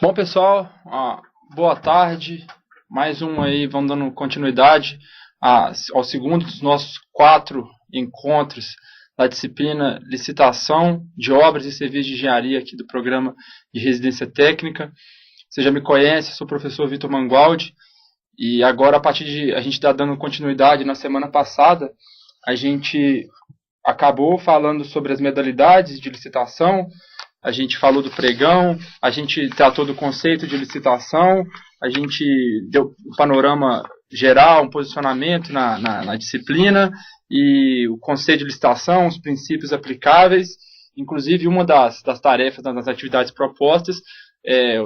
Bom, pessoal, boa tarde. Mais um aí, vamos dando continuidade ao segundo dos nossos 4 encontros da disciplina Licitação de Obras e Serviços de Engenharia aqui do programa de Residência Técnica. Você já me conhece, sou o professor Vitor Mangualdi, e agora, a partir de a gente está dando continuidade, na semana passada, a gente acabou falando sobre as modalidades de licitação. A gente falou do pregão, a gente tratou do conceito de licitação, a gente deu um panorama geral, um posicionamento na disciplina e o conceito de licitação, os princípios aplicáveis. Inclusive, uma das tarefas, das atividades propostas,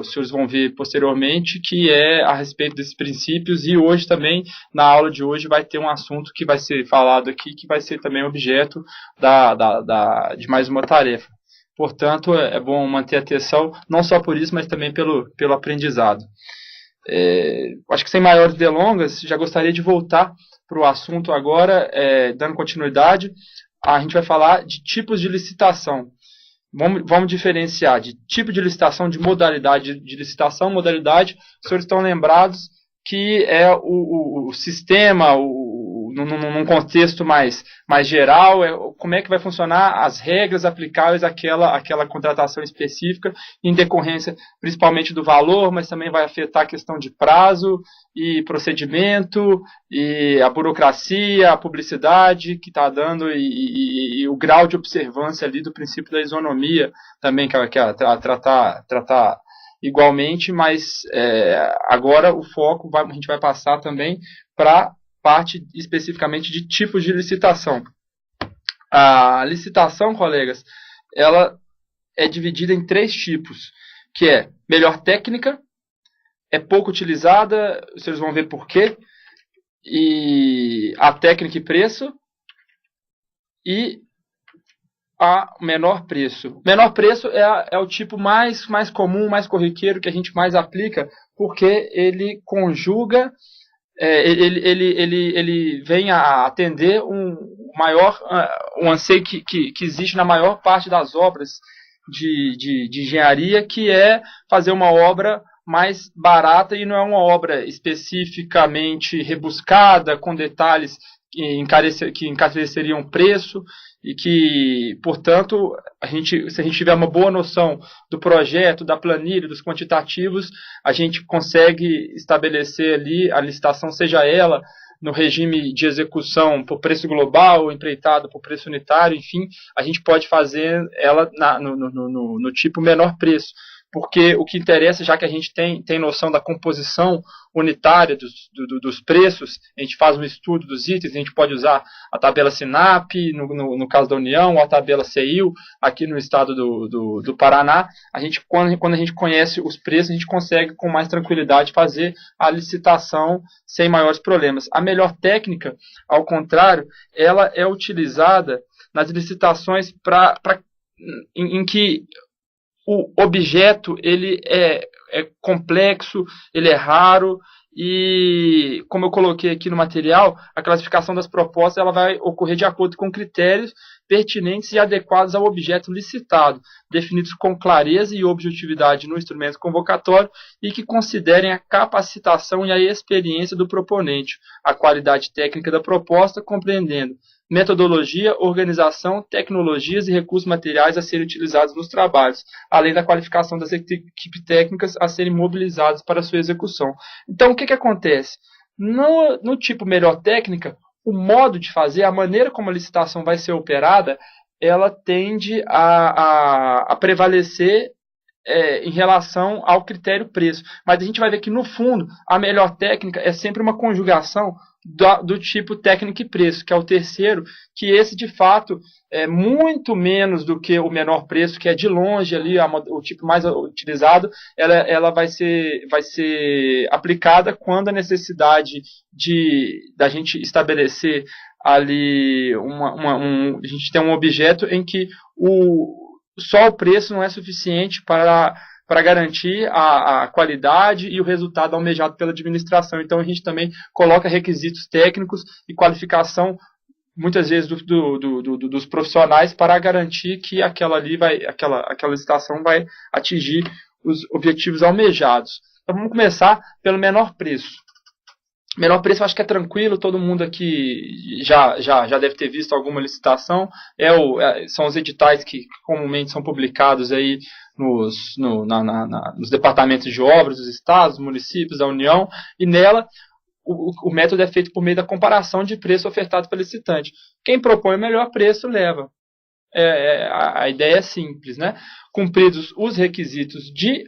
os senhores vão ver posteriormente, que é a respeito desses princípios, e hoje também, na aula de hoje, vai ter um assunto que vai ser falado aqui, que vai ser também objeto de mais uma tarefa. Portanto, é bom manter a atenção, não só por isso, mas também pelo aprendizado. Acho que sem maiores delongas, já gostaria de voltar para o assunto agora, dando continuidade. A gente vai falar de tipos de licitação. Vamos diferenciar de tipo de licitação, de modalidade de licitação. Modalidade, os senhores estão lembrados que é o sistema, num contexto mais geral, como é que vai funcionar as regras aplicáveis àquela contratação específica, em decorrência principalmente do valor, mas também vai afetar a questão de prazo e procedimento, e a burocracia, a publicidade que está dando, e o grau de observância ali do princípio da isonomia também, que é tratar igualmente, mas agora o foco a gente vai passar também para parte especificamente de tipos de licitação. A licitação, colegas, ela é dividida em 3 tipos, que é melhor técnica, é pouco utilizada, vocês vão ver por quê, e a técnica e preço, e a menor preço. Menor preço é o tipo mais comum, mais corriqueiro, que a gente mais aplica, porque ele conjuga, ele vem a atender um anseio que existe na maior parte das obras de engenharia, que é fazer uma obra mais barata, e não é uma obra especificamente rebuscada, com detalhes que encareceriam o preço, e que, portanto, se a gente tiver uma boa noção do projeto, da planilha, dos quantitativos, a gente consegue estabelecer ali a licitação, seja ela no regime de execução por preço global, ou empreitada por preço unitário, enfim, a gente pode fazer ela no tipo menor preço. Porque o que interessa, já que a gente tem noção da composição unitária dos preços, a gente faz um estudo dos itens, a gente pode usar a tabela SINAP, no caso da União, ou a tabela CEIU, aqui no estado do Paraná. Quando a gente conhece os preços, a gente consegue com mais tranquilidade fazer a licitação sem maiores problemas. A melhor técnica, ao contrário, ela é utilizada nas licitações em que o objeto ele é complexo, ele é raro, e, como eu coloquei aqui no material, a classificação das propostas ela vai ocorrer de acordo com critérios pertinentes e adequados ao objeto licitado, definidos com clareza e objetividade no instrumento convocatório, e que considerem a capacitação e a experiência do proponente, a qualidade técnica da proposta, compreendendo metodologia, organização, tecnologias e recursos materiais a serem utilizados nos trabalhos, além da qualificação das equipes técnicas a serem mobilizadas para sua execução. Então, o que acontece? No tipo melhor técnica, o modo de fazer, a maneira como a licitação vai ser operada, ela tende a prevalecer em relação ao critério preço. Mas a gente vai ver que, no fundo, a melhor técnica é sempre uma conjugação do tipo técnica e preço, que é o terceiro, que esse, de fato, é muito menos do que o menor preço, que é de longe ali o tipo mais utilizado. Ela vai ser aplicada quando a necessidade da gente estabelecer ali a gente tem um objeto em que só o preço não é suficiente para garantir a qualidade e o resultado almejado pela administração. Então, a gente também coloca requisitos técnicos e qualificação, muitas vezes, dos profissionais, para garantir que aquela licitação vai atingir os objetivos almejados. Então vamos começar pelo menor preço. Menor preço eu acho que é tranquilo, todo mundo aqui já deve ter visto alguma licitação. São os editais que comumente são publicados aí nos departamentos de obras dos estados, estados, da União, e nela o método é feito por meio da comparação de preço ofertado pelo licitante. Quem propõe o melhor preço leva. A ideia é simples, né? Cumpridos os requisitos de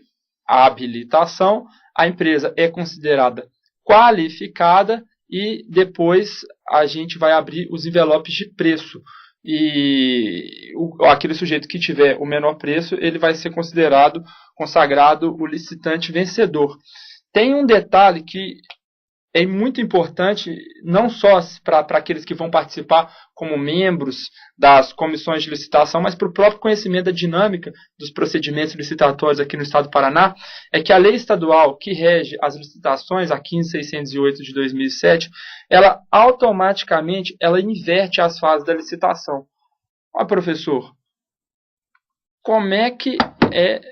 habilitação, a empresa é considerada qualificada e depois a gente vai abrir os envelopes de preço. E aquele sujeito que tiver o menor preço, ele vai ser consagrado o licitante vencedor. Tem um detalhe que é muito importante, não só para aqueles que vão participar como membros das comissões de licitação, mas para o próprio conhecimento da dinâmica dos procedimentos licitatórios aqui no estado do Paraná, é que a lei estadual que rege as licitações, a 15.608 de 2007, ela automaticamente inverte as fases da licitação. Olha, professor, como é que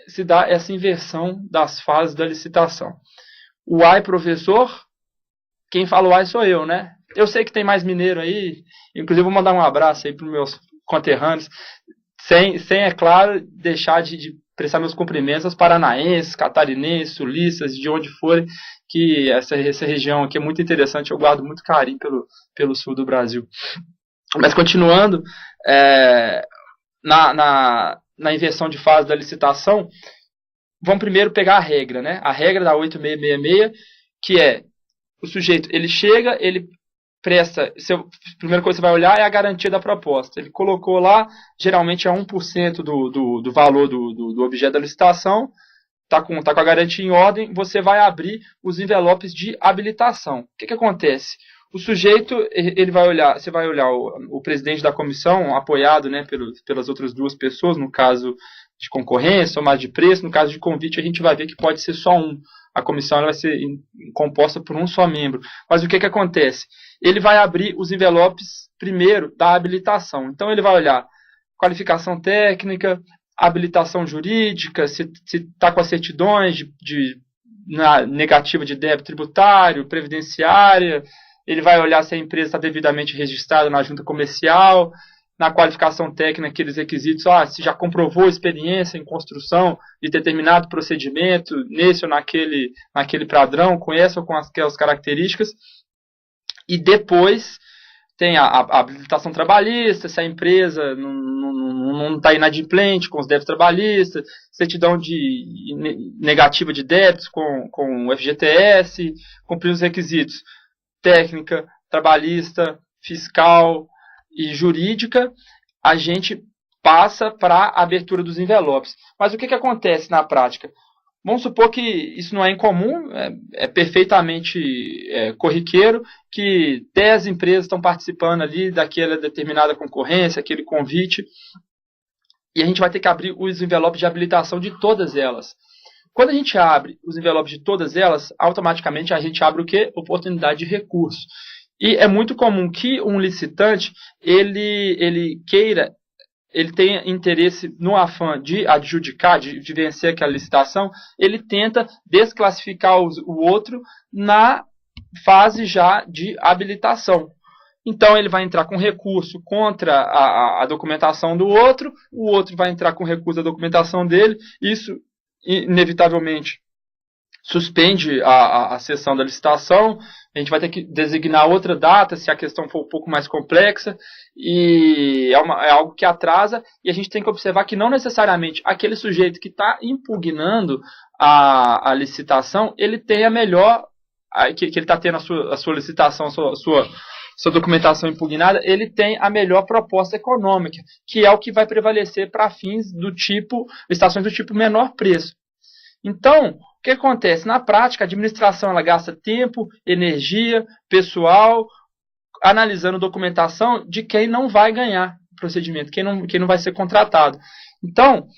se dá essa inversão das fases da licitação? Professor, quem fala uai sou eu, né? Eu sei que tem mais mineiro aí, inclusive vou mandar um abraço aí para os meus conterrâneos, sem, é claro, deixar de prestar meus cumprimentos aos paranaenses, catarinenses, sulistas, de onde forem, que essa região aqui é muito interessante, eu guardo muito carinho pelo sul do Brasil. Mas continuando, na inversão de fase da licitação, vamos primeiro pegar a regra, né? A regra da 8666, que é o sujeito, ele chega, ele presta, a primeira coisa que você vai olhar é a garantia da proposta. Ele colocou lá, geralmente é 1% do valor do objeto da licitação, tá com a garantia em ordem, você vai abrir os envelopes de habilitação. O que acontece? O sujeito, ele vai olhar, você vai olhar o presidente da comissão, apoiado, né, pelas outras duas pessoas, no caso de concorrência, somado de preço, no caso de convite, a gente vai ver que pode ser só um. A comissão vai ser composta por um só membro. Mas o que acontece? Ele vai abrir os envelopes primeiro da habilitação. Então ele vai olhar qualificação técnica, habilitação jurídica, se está com as certidões na negativa de débito tributário, previdenciária. Ele vai olhar se a empresa está devidamente registrada na junta comercial, na qualificação técnica, aqueles requisitos, se já comprovou experiência em construção de determinado procedimento, nesse ou naquele padrão, com essa ou com aquelas características. E depois tem a habilitação trabalhista, se a empresa não está inadimplente com os débitos trabalhistas, certidão de negativa de débitos com o FGTS, cumprir os requisitos técnica, trabalhista, fiscal e jurídica, a gente passa para a abertura dos envelopes. Mas o que acontece na prática? Vamos supor que isso não é incomum, é perfeitamente corriqueiro, que 10 empresas estão participando ali daquela determinada concorrência, aquele convite, e a gente vai ter que abrir os envelopes de habilitação de todas elas. Quando a gente abre os envelopes de todas elas, automaticamente a gente abre o quê? Oportunidade de recurso. E é muito comum que um licitante, ele tenha interesse no afã de adjudicar, de vencer aquela licitação, ele tenta desclassificar o outro na fase já de habilitação. Então ele vai entrar com recurso contra a documentação do outro, o outro vai entrar com recurso da documentação dele, isso inevitavelmente suspende a sessão da licitação, a gente vai ter que designar outra data se a questão for um pouco mais complexa, e é algo que atrasa, e a gente tem que observar que não necessariamente aquele sujeito que está impugnando a licitação, ele tem a melhor, que ele está tendo a sua licitação, a sua documentação impugnada, ele tem a melhor proposta econômica, que é o que vai prevalecer para fins do tipo, licitações do tipo menor preço. Então, o que acontece? Na prática, a administração ela gasta tempo, energia, pessoal, analisando documentação de quem não vai ganhar o procedimento, quem não vai ser contratado. Então,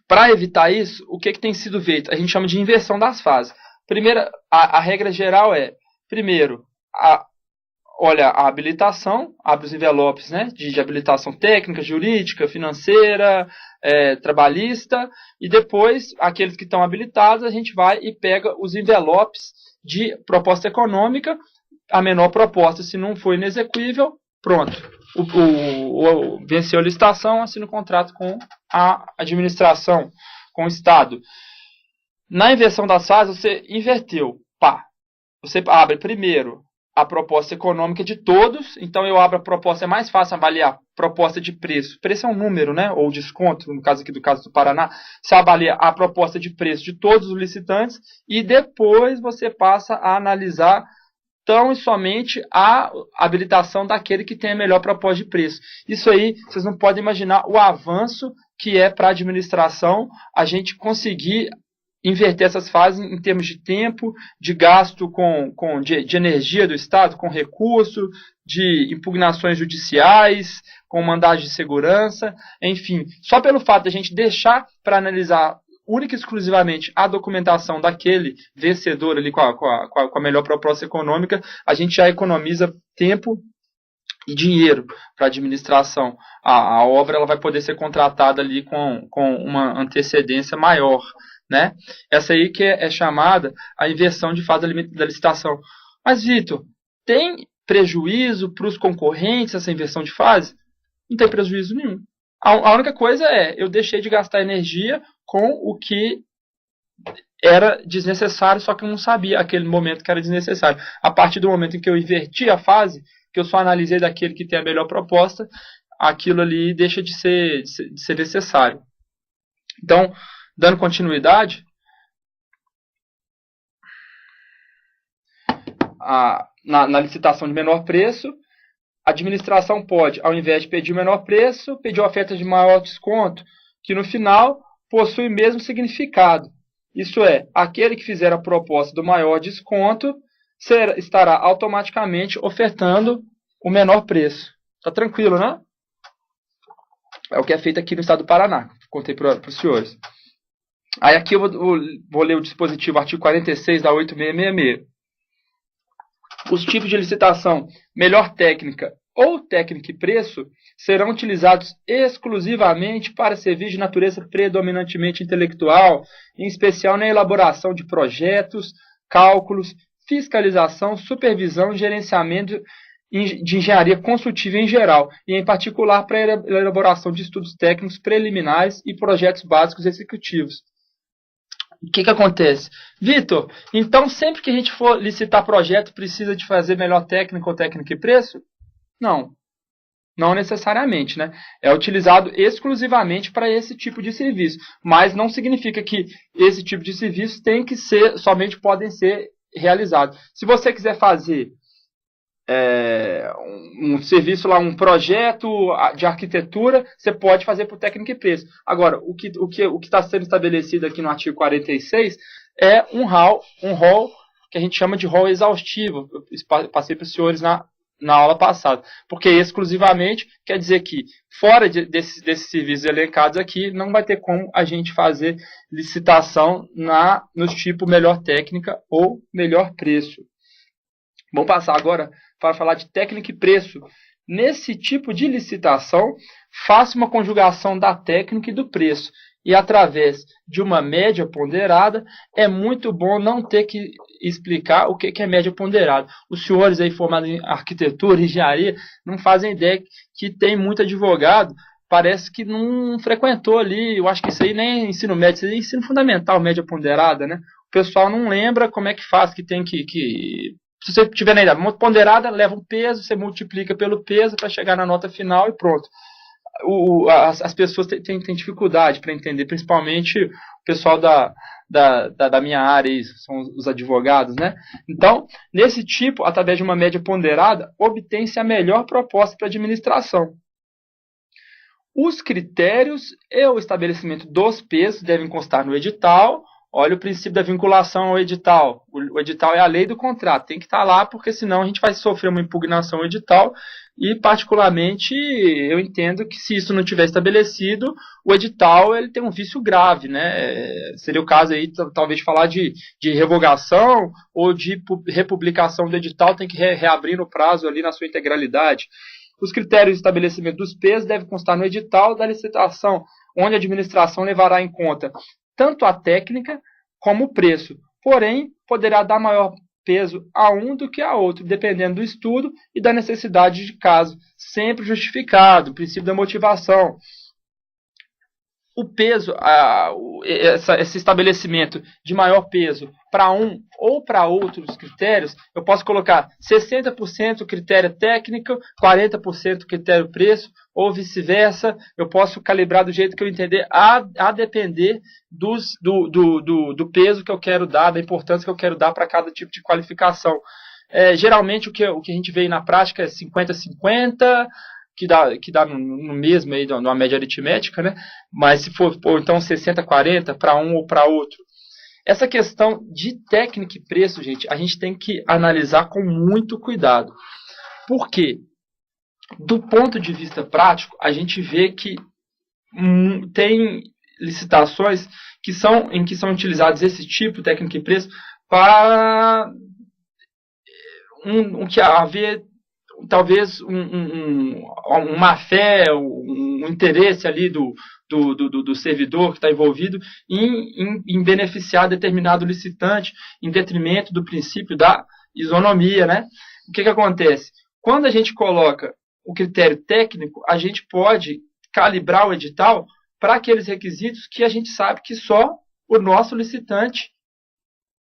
para evitar isso, o que tem sido feito? A gente chama de inversão das fases. Primeiro, a regra geral é, primeiro, olha a habilitação, abre os envelopes, né, de habilitação técnica, jurídica, financeira, trabalhista, e depois, aqueles que estão habilitados, a gente vai e pega os envelopes de proposta econômica, a menor proposta, se não for inexequível, pronto. Venceu a licitação, assina o contrato com a administração, com o Estado. Na inversão das fases, você inverteu. Pá. Você abre primeiro a proposta econômica de todos, então eu abro a proposta, é mais fácil avaliar proposta de preço. Preço é um número, né? Ou desconto, no caso aqui do caso do Paraná. Você avalia a proposta de preço de todos os licitantes e depois você passa a analisar tão e somente a habilitação daquele que tem a melhor proposta de preço. Isso aí, vocês não podem imaginar o avanço que é para a administração a gente conseguir inverter essas fases em termos de tempo, de gasto de energia do Estado, com recurso, de impugnações judiciais, com mandados de segurança, enfim. Só pelo fato de a gente deixar para analisar única e exclusivamente a documentação daquele vencedor ali com a melhor proposta econômica, a gente já economiza tempo e dinheiro para a administração. A obra ela vai poder ser contratada ali com uma antecedência maior. Né? Essa aí que é chamada a inversão de fase da licitação. Mas, Vitor, tem prejuízo para os concorrentes essa inversão de fase? Não tem prejuízo nenhum. A única coisa é, eu deixei de gastar energia com o que era desnecessário, só que eu não sabia aquele momento que era desnecessário. A partir do momento em que eu inverti a fase, que eu só analisei daquele que tem a melhor proposta, aquilo ali deixa de ser necessário. Então, dando continuidade, na licitação de menor preço, a administração pode, ao invés de pedir o menor preço, pedir oferta de maior desconto, que no final possui o mesmo significado. Isso é, aquele que fizer a proposta do maior desconto estará automaticamente ofertando o menor preço. Tá tranquilo, né? É o que é feito aqui no estado do Paraná. Contei para os senhores. Aí aqui eu vou ler o dispositivo, artigo 46 da 8666. Os tipos de licitação melhor técnica ou técnica e preço serão utilizados exclusivamente para serviços de natureza predominantemente intelectual, em especial na elaboração de projetos, cálculos, fiscalização, supervisão e gerenciamento de engenharia consultiva em geral, e em particular para a elaboração de estudos técnicos preliminares e projetos básicos executivos. O que acontece? Vitor, então sempre que a gente for licitar projeto, precisa de fazer melhor técnica ou técnica e preço? Não. Não necessariamente, né? É utilizado exclusivamente para esse tipo de serviço. Mas não significa que esse tipo de serviço tem que ser, somente podem ser realizados. Se você quiser fazer um serviço lá, um projeto de arquitetura, você pode fazer por técnica e preço. Agora, o que está sendo estabelecido aqui no artigo 46 é um rol que a gente chama de rol exaustivo. Eu passei para os senhores na aula passada. Porque exclusivamente quer dizer que, fora desses serviços elencados aqui, não vai ter como a gente fazer licitação nos tipos melhor técnica ou melhor preço. Vamos passar agora para falar de técnica e preço. Nesse tipo de licitação, faça uma conjugação da técnica e do preço. E através de uma média ponderada, é muito bom não ter que explicar o que é média ponderada. Os senhores aí formados em arquitetura, engenharia, não fazem ideia que tem muito advogado, parece que não frequentou ali, eu acho que isso aí nem é ensino médio, isso aí é ensino fundamental, média ponderada, né? O pessoal não lembra como é que faz, que tem que se você tiver na ideia, uma ponderada leva um peso, você multiplica pelo peso para chegar na nota final e pronto. As pessoas têm dificuldade para entender, principalmente o pessoal da minha área, são os advogados, né? Então, nesse tipo, através de uma média ponderada, obtém-se a melhor proposta para a administração. Os critérios e o estabelecimento dos pesos devem constar no edital Olha o princípio da vinculação ao edital. O edital é a lei do contrato, tem que estar lá, porque senão a gente vai sofrer uma impugnação ao edital. E, particularmente, eu entendo que se isso não tiver estabelecido, o edital ele tem um vício grave, né? Seria o caso aí, talvez, de falar de revogação ou de republicação do edital, tem que reabrir no prazo ali na sua integralidade. Os critérios de estabelecimento dos pesos devem constar no edital da licitação, onde a administração levará em conta tanto a técnica como o preço, porém, poderá dar maior peso a um do que a outro, dependendo do estudo e da necessidade de caso, sempre justificado, o princípio da motivação. O peso, esse estabelecimento de maior peso para um ou para outros critérios, eu posso colocar 60% critério técnico, 40% critério preço, ou vice-versa. Eu posso calibrar do jeito que eu entender, a depender do peso que eu quero dar, da importância que eu quero dar para cada tipo de qualificação. Geralmente o que a gente vê na prática é 50-50, que dá no mesmo aí, numa média aritmética, né? Mas se for então 60-40 para um ou para outro. Essa questão de técnica e preço, gente, a gente tem que analisar com muito cuidado. Por quê? Do ponto de vista prático, a gente vê que tem licitações em que são utilizados esse tipo, técnica e preço, para que haver talvez uma fé, um interesse ali do servidor que está envolvido em beneficiar determinado licitante em detrimento do princípio da isonomia, né? O que acontece? Quando a gente coloca o critério técnico, a gente pode calibrar o edital para aqueles requisitos que a gente sabe que só o nosso licitante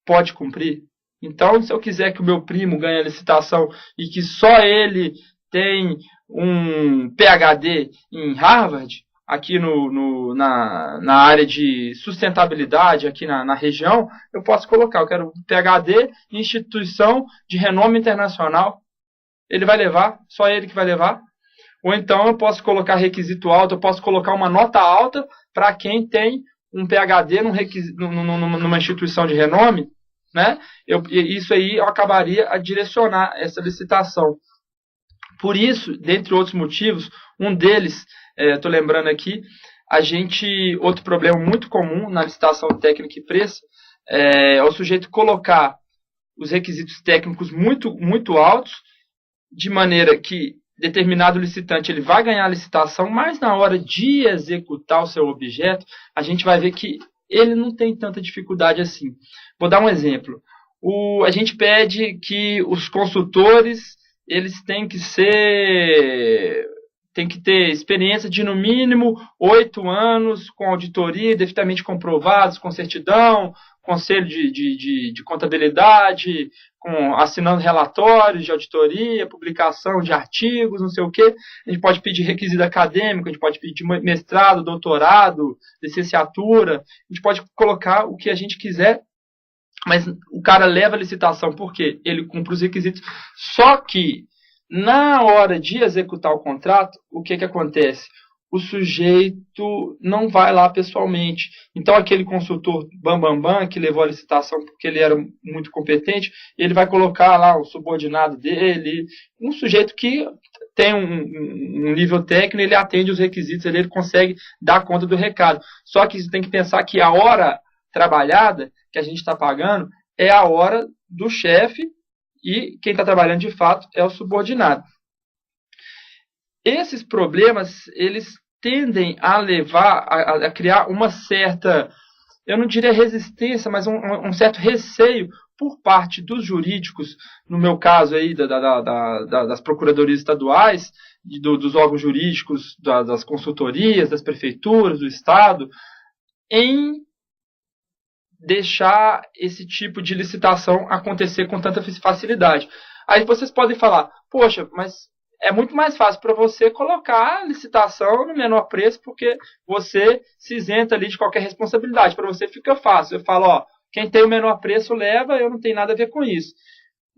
pode cumprir. Então, se eu quiser que o meu primo ganhe a licitação e que só ele tem um PhD em Harvard, aqui na área de sustentabilidade, aqui na região, eu posso colocar, eu quero um PhD em instituição de renome internacional. Ele vai levar, só ele que vai levar. Ou então eu posso colocar requisito alto, eu posso colocar uma nota alta para quem tem um PhD numa instituição de renome, né? Isso aí eu acabaria a direcionar essa licitação. Por isso, dentre outros motivos, um deles, estou lembrando aqui, outro problema muito comum na licitação técnica e preço é o sujeito colocar os requisitos técnicos muito, muito altos, de maneira que determinado licitante ele vai ganhar a licitação, mas na hora de executar o seu objeto, a gente vai ver que ele não tem tanta dificuldade assim. Vou dar um exemplo. A gente pede que os consultores eles têm que ter experiência de no mínimo 8 anos com auditoria devidamente comprovados, com certidão, conselho de contabilidade, assinando relatórios de auditoria, publicação de artigos, não sei o quê. A gente pode pedir requisito acadêmico, a gente pode pedir mestrado, doutorado, licenciatura, a gente pode colocar o que a gente quiser, mas o cara leva a licitação porque ele cumpre os requisitos. Só que, na hora de executar o contrato, o que acontece? O sujeito não vai lá pessoalmente. Então, aquele consultor bambambam que levou a licitação porque ele era muito competente, ele vai colocar lá o subordinado dele, um sujeito que tem um nível técnico, ele atende os requisitos, ele consegue dar conta do recado. Só que você tem que pensar que a hora trabalhada que a gente está pagando é a hora do chefe e quem está trabalhando de fato é o subordinado. Esses problemas, eles tendem a levar, a criar uma certa, eu não diria resistência, mas um certo receio por parte dos jurídicos, no meu caso aí, das procuradorias estaduais, dos órgãos jurídicos, das consultorias, das prefeituras, do Estado, em deixar esse tipo de licitação acontecer com tanta facilidade. Aí vocês podem falar, poxa, mas é muito mais fácil para você colocar a licitação no menor preço, porque você se isenta ali de qualquer responsabilidade. Para você fica fácil. Eu falo, ó, quem tem o menor preço leva, eu não tenho nada a ver com isso.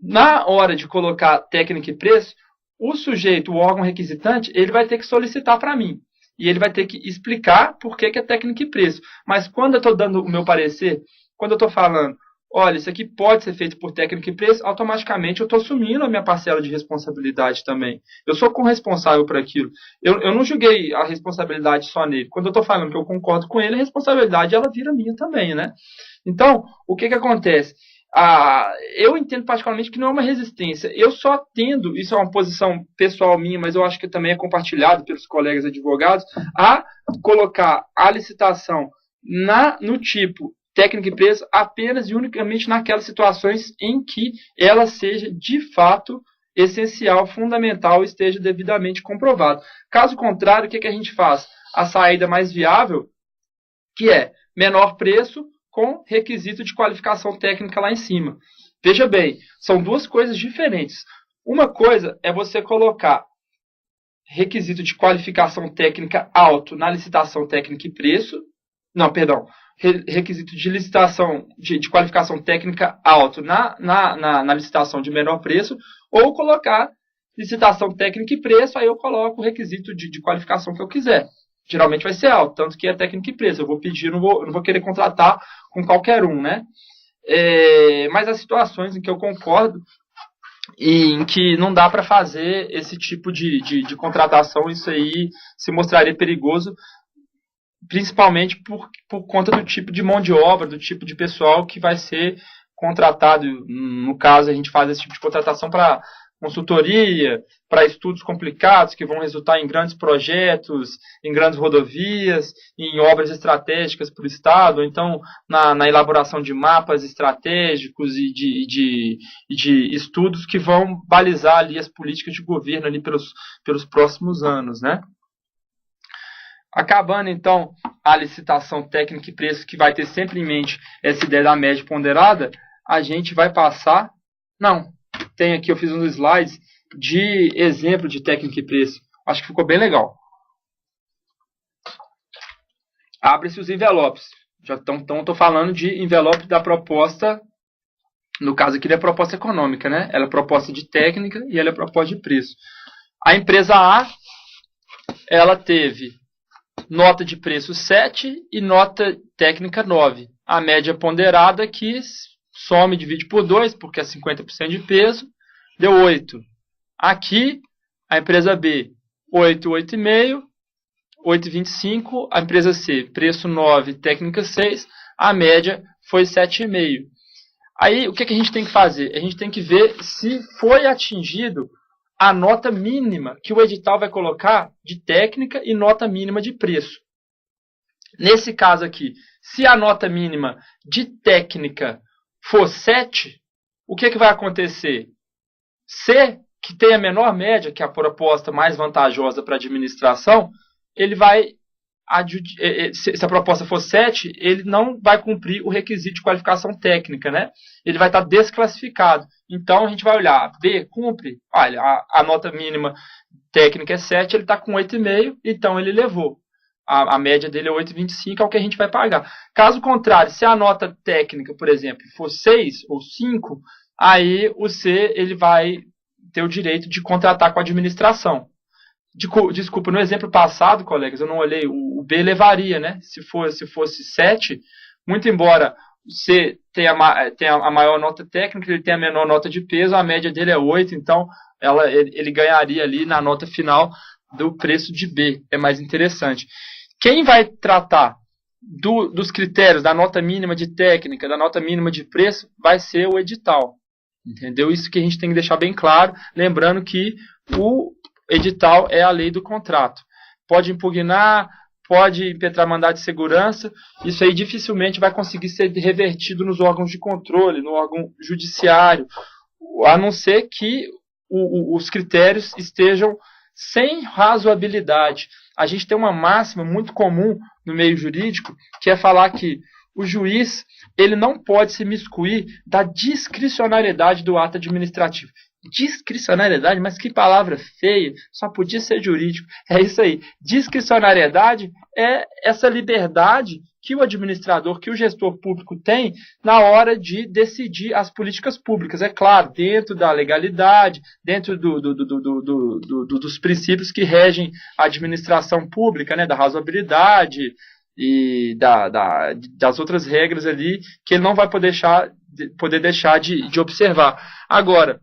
Na hora de colocar técnica e preço, o sujeito, o órgão requisitante, ele vai ter que solicitar para mim. E ele vai ter que explicar por que é técnica e preço. Mas quando eu estou dando o meu parecer quando eu estou falando, olha, isso aqui pode ser feito por técnica e preço, automaticamente eu estou assumindo a minha parcela de responsabilidade também. Eu sou corresponsável por aquilo. Eu não julguei a responsabilidade só nele. Quando eu estou falando que eu concordo com ele, a responsabilidade ela vira minha também, né? Então, o que acontece? Eu entendo particularmente que não é uma resistência. Eu só tendo, isso é uma posição pessoal minha, mas eu acho que também é compartilhado pelos colegas advogados, a colocar a licitação no tipo técnica e preço apenas e unicamente naquelas situações em que ela seja de fato essencial, fundamental, esteja devidamente comprovado. Caso contrário, o que a gente faz? A saída mais viável, que é menor preço com requisito de qualificação técnica lá em cima. Veja bem, são duas coisas diferentes. Uma coisa é você colocar requisito de qualificação técnica alto na licitação técnica e preço. Não, perdão. Requisito de licitação de qualificação técnica alto na licitação de menor preço, ou colocar licitação técnica e preço, aí eu coloco o requisito de qualificação que eu quiser. Geralmente vai ser alto, tanto que é técnica e preço. Eu vou pedir, não vou querer contratar com qualquer um, né? Mas as situações em que eu concordo e em que não dá para fazer esse tipo de contratação, isso aí se mostraria perigoso, principalmente por conta do tipo de mão de obra, do tipo de pessoal que vai ser contratado. No caso, a gente faz esse tipo de contratação para consultoria, para estudos complicados que vão resultar em grandes projetos, em grandes rodovias, em obras estratégicas para o Estado, ou então na elaboração de mapas estratégicos e de estudos que vão balizar ali as políticas de governo ali pelos próximos anos, né? Acabando, então, a licitação técnica e preço, que vai ter sempre em mente essa ideia da média ponderada, a gente vai passar... Não, tem aqui, eu fiz uns slides de exemplo de técnica e preço. Acho que ficou bem legal. Abre-se os envelopes. Então, estou falando de envelope da proposta, no caso aqui, da proposta econômica, né? Ela é proposta de técnica e ela é proposta de preço. A empresa A, ela teve nota de preço 7 e nota técnica 9. A média ponderada aqui some e divide por 2, porque é 50% de peso, deu 8. Aqui, a empresa B, 8, 8,5, 8,25. A empresa C, preço 9, técnica 6. A média foi 7,5. Aí, o que a gente tem que fazer? A gente tem que ver se foi atingido a nota mínima que o edital vai colocar de técnica e nota mínima de preço. Nesse caso aqui, se a nota mínima de técnica for 7, o que vai acontecer? C, que tem a menor média, que é a proposta mais vantajosa para a administração, ele vai, se a proposta for 7, ele não vai cumprir o requisito de qualificação técnica, né? Ele vai estar desclassificado. Então, a gente vai olhar, B, cumpre. Olha, a nota mínima técnica é 7, ele está com 8,5, então ele levou. A média dele é 8,25, é o que a gente vai pagar. Caso contrário, se a nota técnica, por exemplo, for 6 ou 5, aí o C ele vai ter o direito de contratar com a administração. Desculpa, no exemplo passado, colegas, eu não olhei, o B levaria, né? Se fosse 7, muito embora o C tenha a maior nota técnica, ele tem a menor nota de peso, a média dele é 8, então ele ganharia ali na nota final do preço de B. É mais interessante. Quem vai tratar dos critérios da nota mínima de técnica, da nota mínima de preço, vai ser o edital. Entendeu? Isso que a gente tem que deixar bem claro, lembrando que o edital é a lei do contrato. Pode impugnar, pode impetrar mandado de segurança, isso aí dificilmente vai conseguir ser revertido nos órgãos de controle, no órgão judiciário, a não ser que os critérios estejam sem razoabilidade. A gente tem uma máxima muito comum no meio jurídico, que é falar que o juiz ele não pode se miscuir da discricionariedade do ato administrativo. Discricionariedade, mas que palavra feia, só podia ser jurídico. É isso aí. Discricionariedade é essa liberdade que o administrador, que o gestor público tem na hora de decidir as políticas públicas. É claro, dentro da legalidade, dentro dos princípios que regem a administração pública, né, da razoabilidade e das outras regras ali que ele não vai poder deixar de observar. Agora,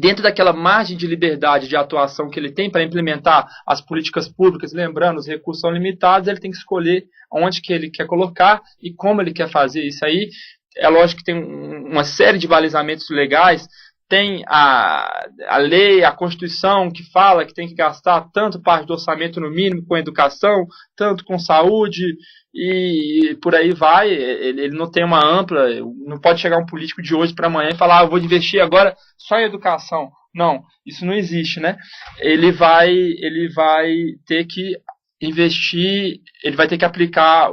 dentro daquela margem de liberdade de atuação que ele tem para implementar as políticas públicas, lembrando, os recursos são limitados, ele tem que escolher onde que ele quer colocar e como ele quer fazer isso aí. É lógico que tem uma série de balizamentos legais, tem a lei, a Constituição, que fala que tem que gastar tanto parte do orçamento no mínimo com educação, tanto com saúde, e por aí vai. Ele não tem uma ampla, não pode chegar um político de hoje para amanhã e falar, eu vou investir agora só em educação. Não, isso não existe, né? Ele vai ter que investir, ele vai ter que aplicar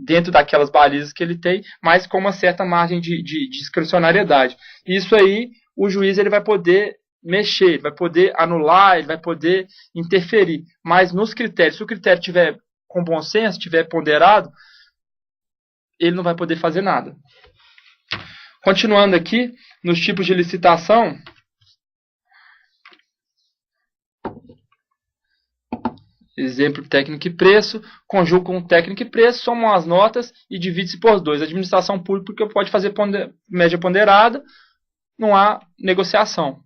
dentro daquelas balizas que ele tem, mas com uma certa margem de discricionariedade. Isso aí, o juiz ele vai poder mexer, ele vai poder anular, ele vai poder interferir. Mas nos critérios, se o critério tiver com bom senso, tiver ponderado, ele não vai poder fazer nada. Continuando aqui, nos tipos de licitação, exemplo, técnica e preço, conjuga com técnica e preço, somam as notas e divide-se por 2. Administração pública pode fazer média ponderada, não há negociação.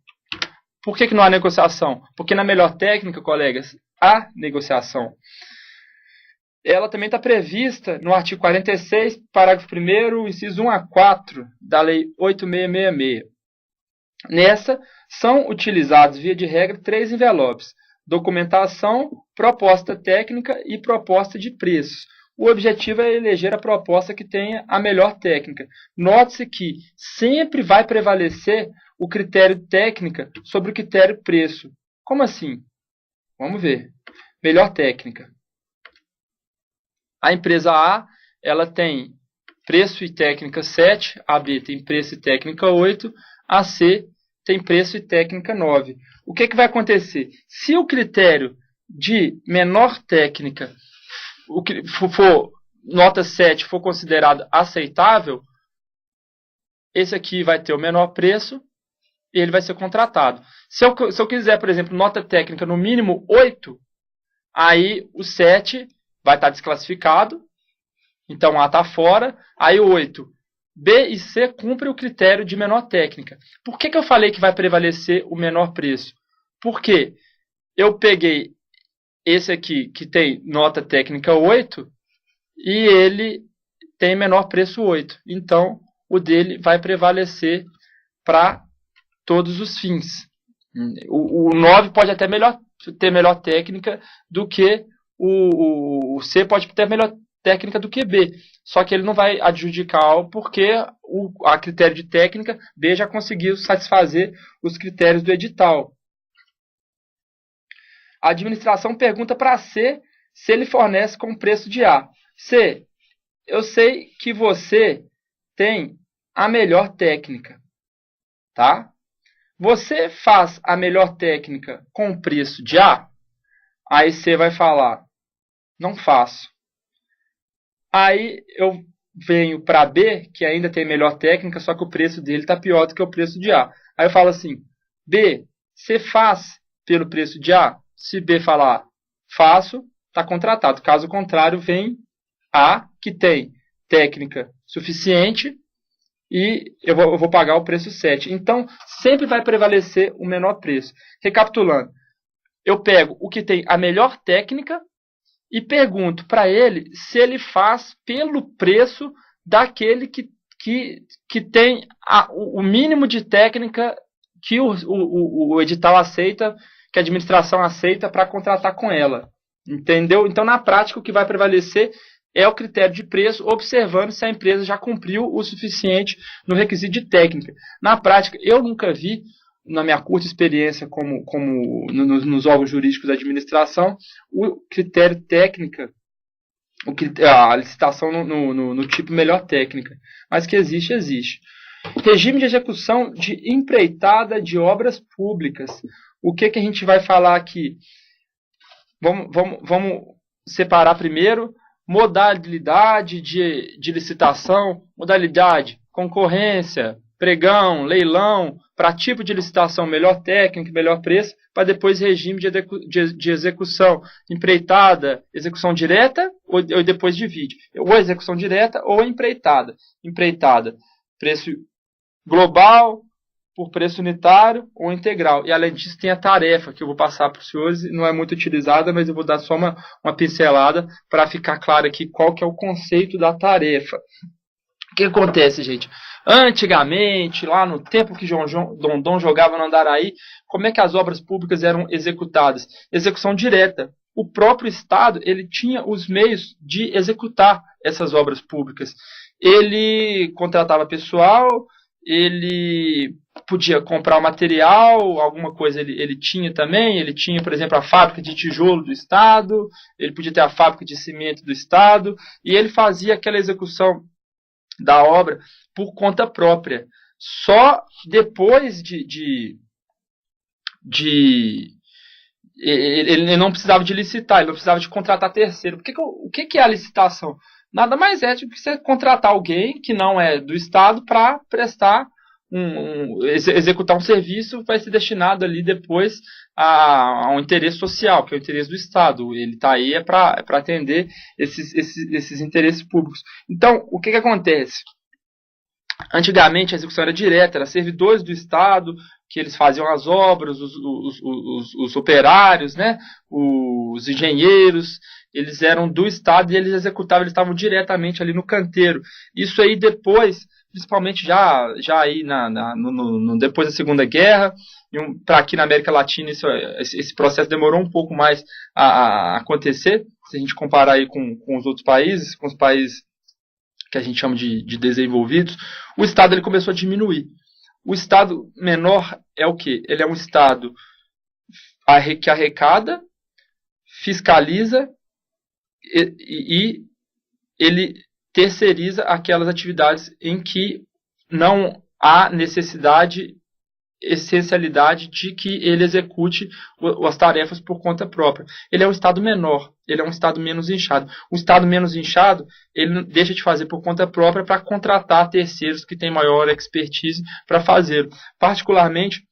Por que não há negociação? Porque na melhor técnica, colegas, há negociação. Ela também está prevista no artigo 46, parágrafo 1º, inciso 1 a 4 da Lei 8666. Nessa, são utilizados, via de regra, 3 envelopes: documentação, proposta técnica e proposta de preços. O objetivo é eleger a proposta que tenha a melhor técnica. Note-se que sempre vai prevalecer o critério técnica sobre o critério preço. Como assim? Vamos ver. Melhor técnica. A empresa A, ela tem preço e técnica 7, a B tem preço e técnica 8, a C tem preço e técnica 9. O que vai acontecer? Se o critério de menor técnica, o que for nota 7, for considerado aceitável, esse aqui vai ter o menor preço e ele vai ser contratado. Se eu quiser, por exemplo, nota técnica no mínimo 8, aí o 7 vai estar desclassificado, então A está fora, aí o 8. B e C cumprem o critério de menor técnica. Por que eu falei que vai prevalecer o menor preço? Porque eu peguei esse aqui, que tem nota técnica 8, e ele tem menor preço 8. Então, o dele vai prevalecer para todos os fins. O 9 pode até ter melhor técnica do que o C, pode ter melhor técnica do que B. Só que ele não vai adjudicar porque a critério de técnica, B já conseguiu satisfazer os critérios do edital. A administração pergunta para C se ele fornece com preço de A. C, eu sei que você tem a melhor técnica, tá? Você faz a melhor técnica com preço de A? Aí C vai falar, não faço. Aí eu venho para B, que ainda tem melhor técnica, só que o preço dele está pior do que o preço de A. Aí eu falo assim, B, você faz pelo preço de A? Se B falar, faço, está contratado. Caso contrário, vem A, que tem técnica suficiente, e eu vou pagar o preço 7. Então, sempre vai prevalecer o menor preço. Recapitulando, eu pego o que tem a melhor técnica e pergunto para ele se ele faz pelo preço daquele que tem o mínimo de técnica que o edital aceita, que a administração aceita para contratar com ela. Entendeu? Então, na prática, o que vai prevalecer é o critério de preço, observando se a empresa já cumpriu o suficiente no requisito de técnica. Na prática, eu nunca vi, na minha curta experiência nos órgãos jurídicos da administração, o critério técnica, a licitação no tipo melhor técnica. Mas que existe, existe. Regime de execução de empreitada de obras públicas. O que a gente vai falar aqui? Vamos separar primeiro modalidade de licitação, modalidade concorrência, pregão, leilão, para tipo de licitação, melhor técnica, melhor preço, para depois regime de execução, empreitada, execução direta, ou depois divide. Ou execução direta ou empreitada. Empreitada, preço global, por preço unitário ou integral. E além disso tem a tarefa, que eu vou passar para os senhores, não é muito utilizada, mas eu vou dar só uma pincelada para ficar claro aqui qual que é o conceito da tarefa. O que acontece, gente? Antigamente, lá no tempo que Dom jogava no Andaraí, como é que as obras públicas eram executadas? Execução direta. O próprio Estado ele tinha os meios de executar essas obras públicas. Ele contratava pessoal, ele podia comprar o material, alguma coisa ele tinha também. Ele tinha, por exemplo, a fábrica de tijolo do Estado, ele podia ter a fábrica de cimento do Estado, e ele fazia aquela execução da obra por conta própria. Só depois ele não precisava de licitar, ele não precisava de contratar terceiro. O que é a licitação? Nada mais é do que você contratar alguém que não é do Estado para prestar executar um serviço, vai ser destinado ali depois a um interesse social, que é o interesse do Estado. Ele está aí para atender esses interesses públicos. Então, o que acontece? Antigamente a execução era direta, eram servidores do Estado que eles faziam as obras, os operários, né, os engenheiros, eles eram do Estado e eles executavam, eles estavam diretamente ali no canteiro. Isso aí depois, principalmente já aí depois da Segunda Guerra, para aqui na América Latina esse processo demorou um pouco mais a acontecer, se a gente comparar aí com os outros países, com os países que a gente chama de desenvolvidos, o Estado ele começou a diminuir. O Estado menor é o quê? Ele é um Estado que arrecada, fiscaliza e ele terceiriza aquelas atividades em que não há necessidade, essencialidade de que ele execute as tarefas por conta própria. Ele é um Estado menor, ele é um Estado menos inchado. O Estado menos inchado, ele deixa de fazer por conta própria para contratar terceiros que têm maior expertise para fazer. Particularmente,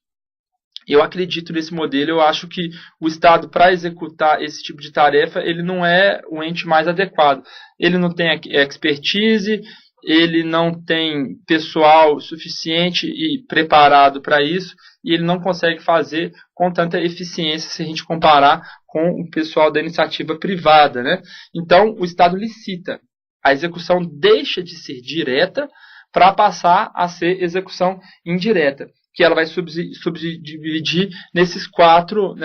eu acredito nesse modelo, eu acho que o Estado, para executar esse tipo de tarefa, ele não é o ente mais adequado. Ele não tem expertise, ele não tem pessoal suficiente e preparado para isso, e ele não consegue fazer com tanta eficiência se a gente comparar com o pessoal da iniciativa privada, né? Então, o Estado licita. A execução deixa de ser direta para passar a ser execução indireta, que ela vai subdividir nessas quatro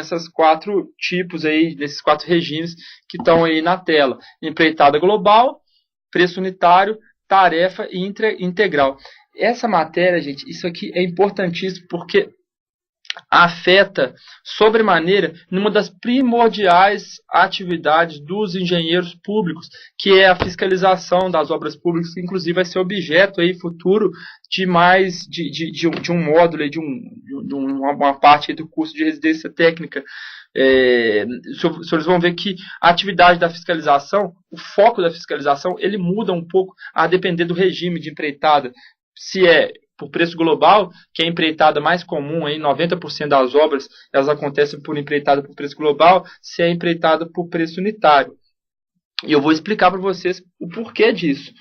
tipos aí, nesses 4 regimes que estão aí na tela. Empreitada global, preço unitário, tarefa e integral. Essa matéria, gente, isso aqui é importantíssimo porque afeta sobremaneira numa das primordiais atividades dos engenheiros públicos, que é a fiscalização das obras públicas, que inclusive vai ser objeto aí futuro de um módulo, de uma parte do curso de residência técnica. Os senhores vão ver que a atividade da fiscalização, o foco da fiscalização, ele muda um pouco a depender do regime de empreitada. Se é por preço global, que é a empreitada mais comum, aí 90% das obras elas acontecem por empreitada por preço global, se é empreitada por preço unitário. E eu vou explicar para vocês o porquê disso.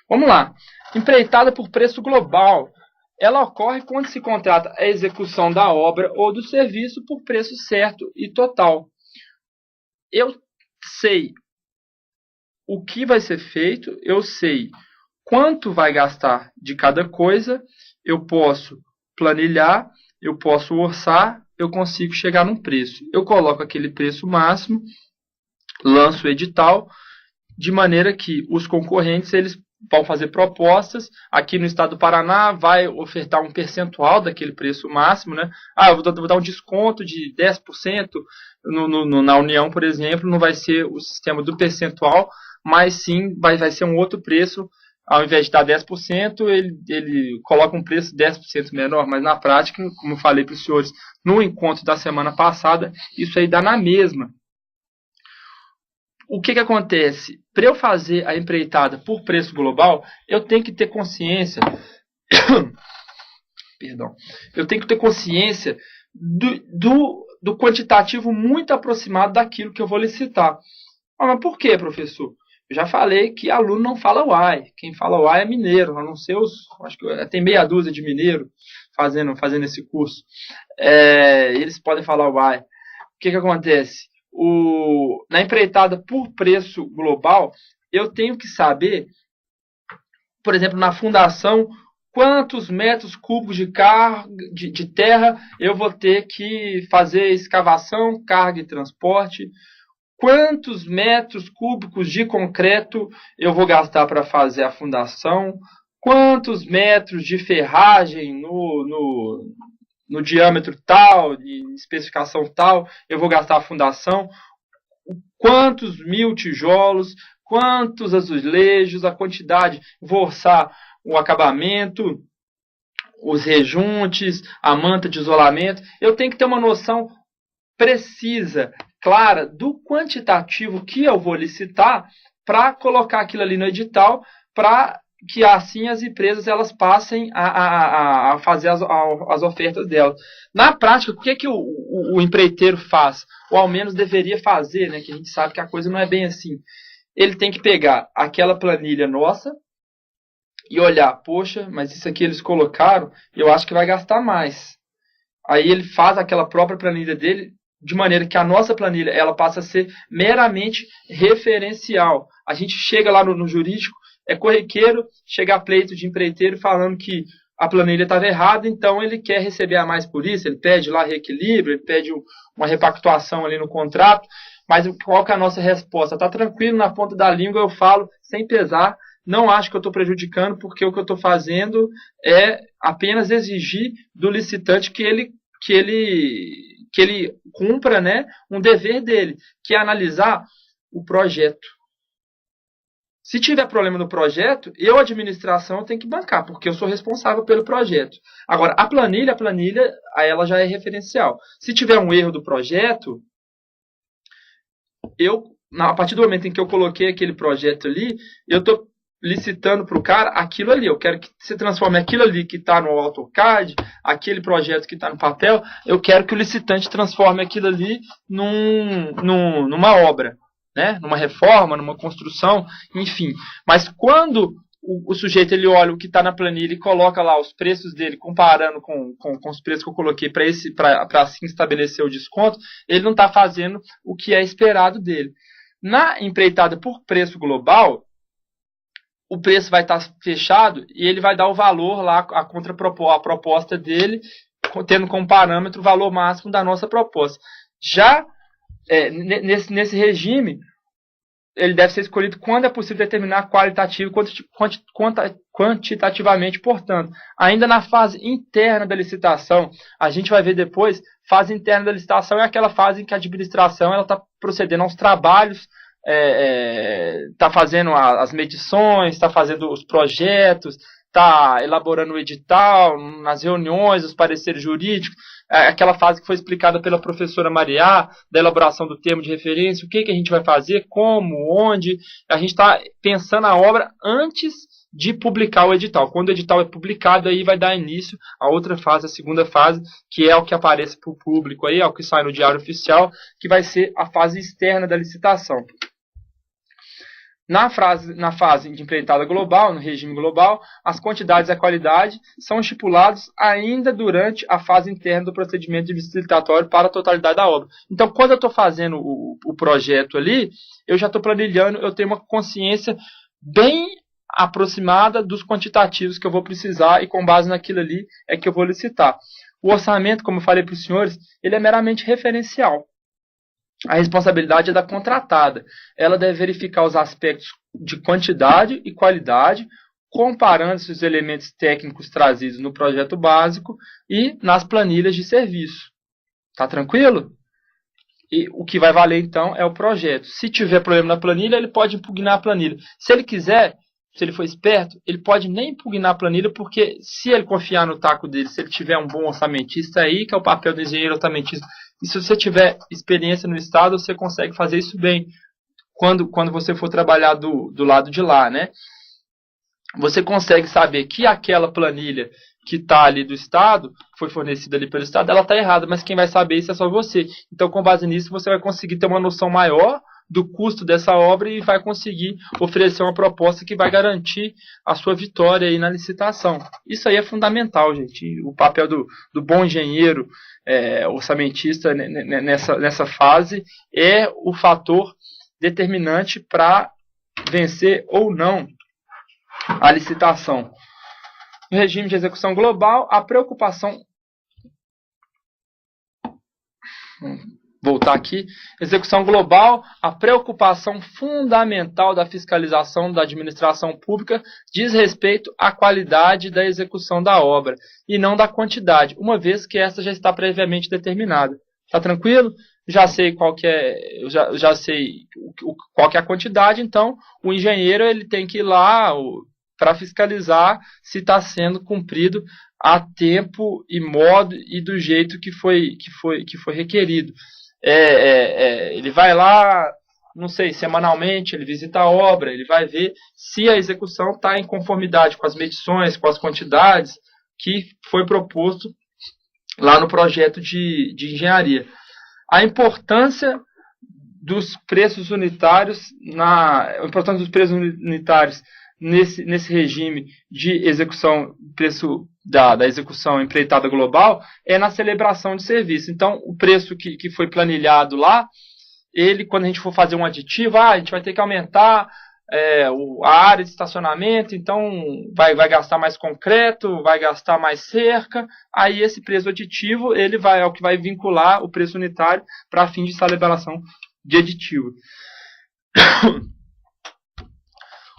Vamos lá. Empreitada por preço global, ela ocorre quando se contrata a execução da obra ou do serviço por preço certo e total. Eu sei o que vai ser feito, eu sei quanto vai gastar de cada coisa, eu posso planilhar, eu posso orçar, eu consigo chegar num preço. Eu coloco aquele preço máximo, lanço o edital, de maneira que os concorrentes eles vão fazer propostas. Aqui no estado do Paraná vai ofertar um percentual daquele preço máximo, né? Eu vou dar um desconto de 10% na União, por exemplo, não vai ser o sistema do percentual, mas sim vai ser um outro preço. Ao invés de dar 10%, ele coloca um preço 10% menor, mas na prática, como eu falei para os senhores no encontro da semana passada, isso aí dá na mesma. O que acontece? Para eu fazer a empreitada por preço global, eu tenho que ter consciência perdão. Eu tenho que ter consciência do quantitativo muito aproximado daquilo que eu vou licitar. Mas por quê, professor? Eu já falei que aluno não fala uai. Quem fala uai é mineiro, a não ser acho que tem meia dúzia de mineiro fazendo esse curso. Eles podem falar uai. O que acontece? Na empreitada por preço global, eu tenho que saber, por exemplo, na fundação, quantos metros cúbicos de terra eu vou ter que fazer escavação, carga e transporte, quantos metros cúbicos de concreto eu vou gastar para fazer a fundação, quantos metros de ferragem no diâmetro tal, de especificação tal, eu vou gastar a fundação, quantos mil tijolos, quantos azulejos, a quantidade, vou orçar o acabamento, os rejuntes, a manta de isolamento. Eu tenho que ter uma noção precisa, clara, do quantitativo que eu vou licitar para colocar aquilo ali no edital, para que assim as empresas elas passem a fazer as ofertas delas. Na prática, o que o empreiteiro faz? Ou ao menos deveria fazer, né? Que a gente sabe que a coisa não é bem assim. Ele tem que pegar aquela planilha nossa e olhar, poxa, mas isso aqui eles colocaram, eu acho que vai gastar mais. Aí ele faz aquela própria planilha dele, de maneira que a nossa planilha ela passa a ser meramente referencial. A gente chega lá no jurídico, é corriqueiro chegar pleito de empreiteiro falando que a planilha estava errada, então ele quer receber a mais por isso, ele pede lá reequilíbrio, ele pede uma repactuação ali no contrato, mas qual que é a nossa resposta? Está tranquilo, na ponta da língua eu falo sem pesar, não acho que eu estou prejudicando, porque o que eu estou fazendo é apenas exigir do licitante que ele cumpra, né, um dever dele, que é analisar o projeto. Se tiver problema no projeto, eu, administração, tenho que bancar, porque eu sou responsável pelo projeto. Agora, a planilha, ela já é referencial. Se tiver um erro do projeto, a partir do momento em que eu coloquei aquele projeto ali, eu estou licitando para o cara aquilo ali. Eu quero que você transforme aquilo ali que está no AutoCAD, aquele projeto que está no papel, eu quero que o licitante transforme aquilo ali numa obra, né? Numa reforma, numa construção, enfim. Mas quando o sujeito ele olha o que está na planilha e coloca lá os preços dele, comparando com os preços que eu coloquei para assim estabelecer o desconto, ele não está fazendo o que é esperado dele. Na empreitada por preço global, o preço vai estar fechado e ele vai dar o valor lá, a proposta dele, tendo como parâmetro o valor máximo da nossa proposta. Já nesse regime, ele deve ser escolhido quando é possível determinar qualitativo e quantitativamente. Portanto, ainda na fase interna da licitação, a gente vai ver depois, fase interna da licitação é aquela fase em que a administração está procedendo aos trabalhos, está fazendo as medições, está fazendo os projetos, está elaborando o edital, nas reuniões, os pareceres jurídicos, aquela fase que foi explicada pela professora Maria, da elaboração do termo de referência, o que a gente vai fazer, como, onde. A gente está pensando a obra antes de publicar o edital. Quando o edital é publicado, aí vai dar início a outra fase, a segunda fase, que é o que aparece para o público, aí, é o que sai no Diário Oficial, que vai ser a fase externa da licitação. Na fase de empreitada global, no regime global, as quantidades e a qualidade são estipulados ainda durante a fase interna do procedimento de licitatório para a totalidade da obra. Então, quando eu estou fazendo o projeto ali, eu já estou planilhando, eu tenho uma consciência bem aproximada dos quantitativos que eu vou precisar e com base naquilo ali é que eu vou licitar. O orçamento, como eu falei para os senhores, ele é meramente referencial. A responsabilidade é da contratada. Ela deve verificar os aspectos de quantidade e qualidade, comparando-se os elementos técnicos trazidos no projeto básico e nas planilhas de serviço. Tá tranquilo? E o que vai valer, então, é o projeto. Se tiver problema na planilha, ele pode impugnar a planilha. Se ele quiser, se ele for esperto, ele pode nem impugnar a planilha, porque se ele confiar no taco dele, se ele tiver um bom orçamentista aí, que é o papel do engenheiro orçamentista, e se você tiver experiência no Estado, você consegue fazer isso bem quando você for trabalhar do lado de lá, né? Você consegue saber que aquela planilha que está ali do Estado, foi fornecida ali pelo Estado, ela está errada, mas quem vai saber isso é só você. Então, com base nisso, você vai conseguir ter uma noção maior do custo dessa obra e vai conseguir oferecer uma proposta que vai garantir a sua vitória aí na licitação. Isso aí é fundamental, gente. O papel do bom engenheiro orçamentista nessa fase é o fator determinante para vencer ou não a licitação. No regime de execução global, a preocupação... Voltar aqui. Execução global, a preocupação fundamental da fiscalização da administração pública diz respeito à qualidade da execução da obra e não da quantidade, uma vez que essa já está previamente determinada. Tá tranquilo? Já sei qual que é, já sei qual que é a quantidade, então o engenheiro ele tem que ir lá para fiscalizar se está sendo cumprido a tempo e modo e do jeito que foi requerido. Ele vai lá, não sei, semanalmente, ele visita a obra, ele vai ver se a execução está em conformidade com as medições, com as quantidades que foi proposto lá no projeto de engenharia. A importância dos preços unitários nesse regime de execução, preço da execução empreitada global, é na celebração de serviço. Então, o preço que foi planilhado lá, quando a gente for fazer um aditivo, a gente vai ter que aumentar a área de estacionamento, então vai gastar mais concreto, vai gastar mais cerca, aí esse preço aditivo é o que vai vincular o preço unitário para fim de celebração de aditivo.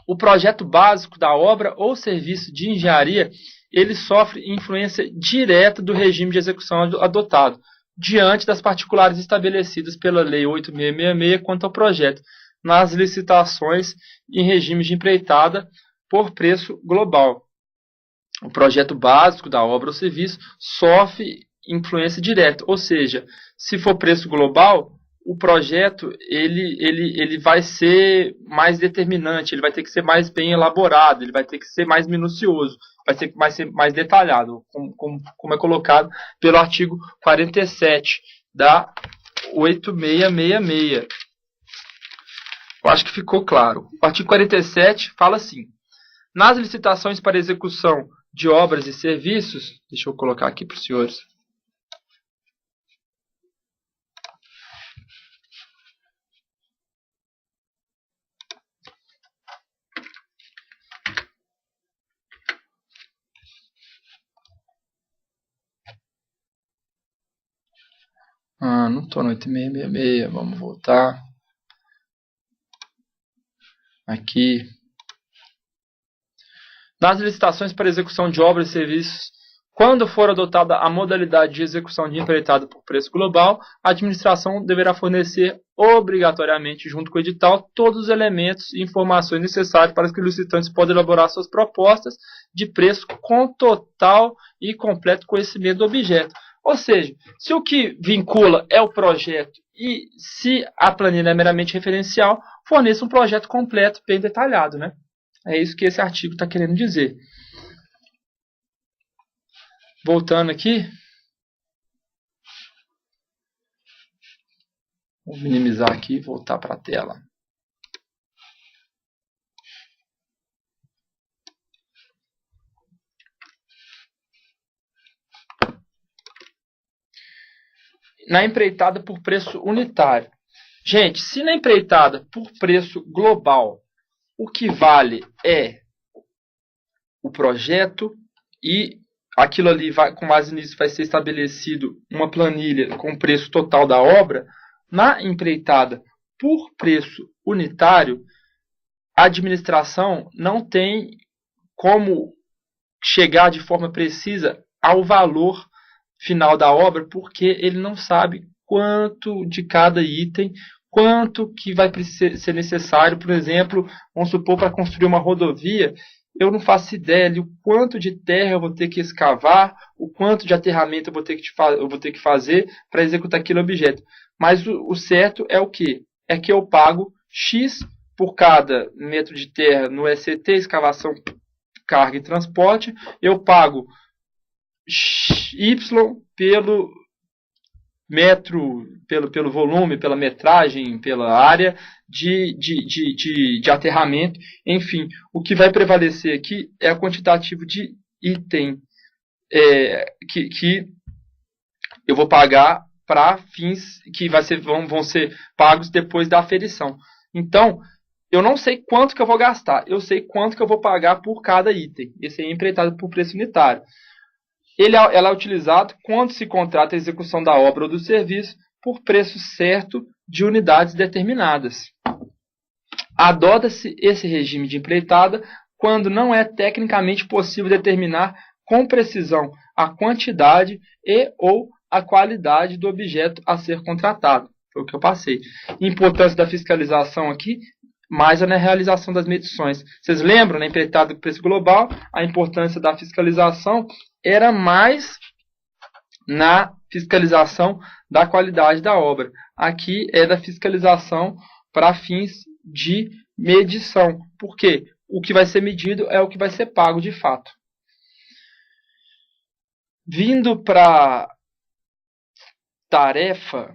O projeto básico da obra ou serviço de engenharia, ele sofre influência direta do regime de execução adotado, diante das particulares estabelecidas pela Lei 8.666 quanto ao projeto, nas licitações em regime de empreitada por preço global. O projeto básico da obra ou serviço sofre influência direta, ou seja, se for preço global, o projeto ele vai ser mais determinante, ele vai ter que ser mais bem elaborado, ele vai ter que ser mais minucioso, vai ter que ser mais detalhado, como é colocado pelo artigo 47 da 8666. Eu acho que ficou claro. O artigo 47 fala assim: nas licitações para execução de obras e serviços, deixa eu colocar aqui para os senhores. Não estou no 8666, vamos voltar. Aqui. Nas licitações para execução de obras e serviços, quando for adotada a modalidade de execução de empreitada por preço global, a administração deverá fornecer obrigatoriamente, junto com o edital, todos os elementos e informações necessários para que os licitantes possam elaborar suas propostas de preço com total e completo conhecimento do objeto. Ou seja, se o que vincula é o projeto e se a planilha é meramente referencial, forneça um projeto completo, bem detalhado, né? É isso que esse artigo está querendo dizer. Voltando aqui. Vou minimizar aqui e voltar para a tela. Na empreitada por preço unitário. Gente, se na empreitada por preço global o que vale é o projeto e aquilo ali, com base nisso, vai ser estabelecido uma planilha com o preço total da obra, na empreitada por preço unitário, a administração não tem como chegar de forma precisa ao valor final da obra, porque ele não sabe quanto de cada item, quanto que vai ser necessário, por exemplo, vamos supor, para construir uma rodovia, eu não faço ideia de o quanto de terra eu vou ter que escavar, o quanto de aterramento eu vou ter que fazer para executar aquele objeto. Mas o certo é o quê? É que eu pago X por cada metro de terra no ECT, escavação, carga e transporte, eu pago Y pelo metro, pelo volume, pela metragem, pela área de aterramento. Enfim, o que vai prevalecer aqui é o quantitativo de item que eu vou pagar para fins que vão ser pagos depois da aferição. Então, eu não sei quanto que eu vou gastar, eu sei quanto que eu vou pagar por cada item. Esse aí é empreitado por preço unitário. Ela é utilizado quando se contrata a execução da obra ou do serviço por preço certo de unidades determinadas. Adota-se esse regime de empreitada quando não é tecnicamente possível determinar com precisão a quantidade e ou a qualidade do objeto a ser contratado. Foi o que eu passei. Importância da fiscalização aqui, mais na realização das medições. Vocês lembram, na empreitada do preço global, a importância da fiscalização era mais na fiscalização da qualidade da obra. Aqui é da fiscalização para fins de medição. Por quê? O que vai ser medido é o que vai ser pago de fato. Vindo para tarefa,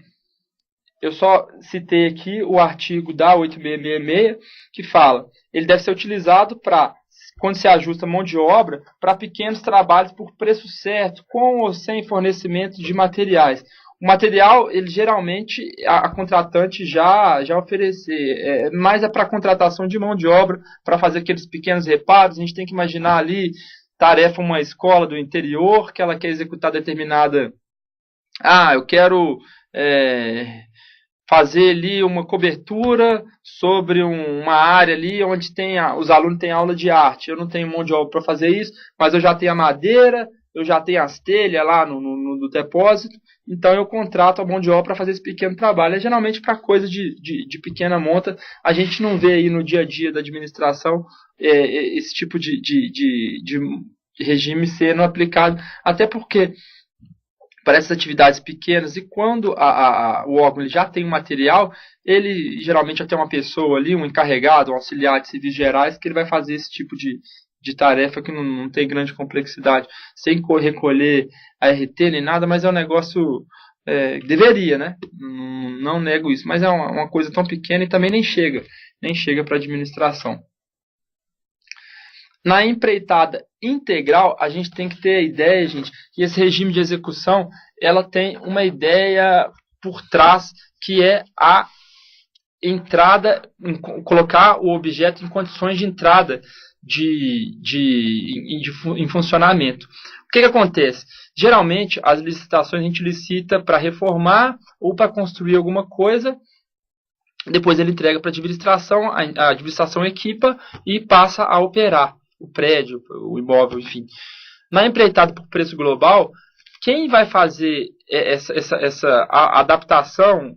eu só citei aqui o artigo da 8666, que fala, ele deve ser utilizado para, quando se ajusta a mão de obra, para pequenos trabalhos por preço certo, com ou sem fornecimento de materiais. O material, ele geralmente, a contratante já oferecer, mas é para contratação de mão de obra, para fazer aqueles pequenos reparos. A gente tem que imaginar ali, tarefa uma escola do interior, que ela quer executar determinada... eu quero fazer ali uma cobertura sobre uma área ali onde os alunos têm aula de arte. Eu não tenho mão de obra para fazer isso, mas eu já tenho a madeira, eu já tenho as telhas lá no depósito, então eu contrato a mão de obra para fazer esse pequeno trabalho. É geralmente para coisa de pequena monta. A gente não vê aí no dia a dia da administração esse tipo de regime sendo aplicado, até porque para essas atividades pequenas, e quando o órgão ele já tem um material, ele geralmente já tem uma pessoa ali, um encarregado, um auxiliar de serviços gerais, que ele vai fazer esse tipo de tarefa que não tem grande complexidade, sem recolher a RT nem nada, mas é um negócio, deveria, né? Não nego isso, mas é uma coisa tão pequena e também nem chega para a administração. Na empreitada integral, a gente tem que ter a ideia, gente, que esse regime de execução, ela tem uma ideia por trás, que é a entrada, colocar o objeto em condições de entrada em funcionamento. O que acontece? Geralmente, as licitações a gente licita para reformar ou para construir alguma coisa, depois ele entrega para a administração, a administração equipa e passa a operar o prédio, o imóvel, enfim. Na empreitada por preço global, quem vai fazer essa adaptação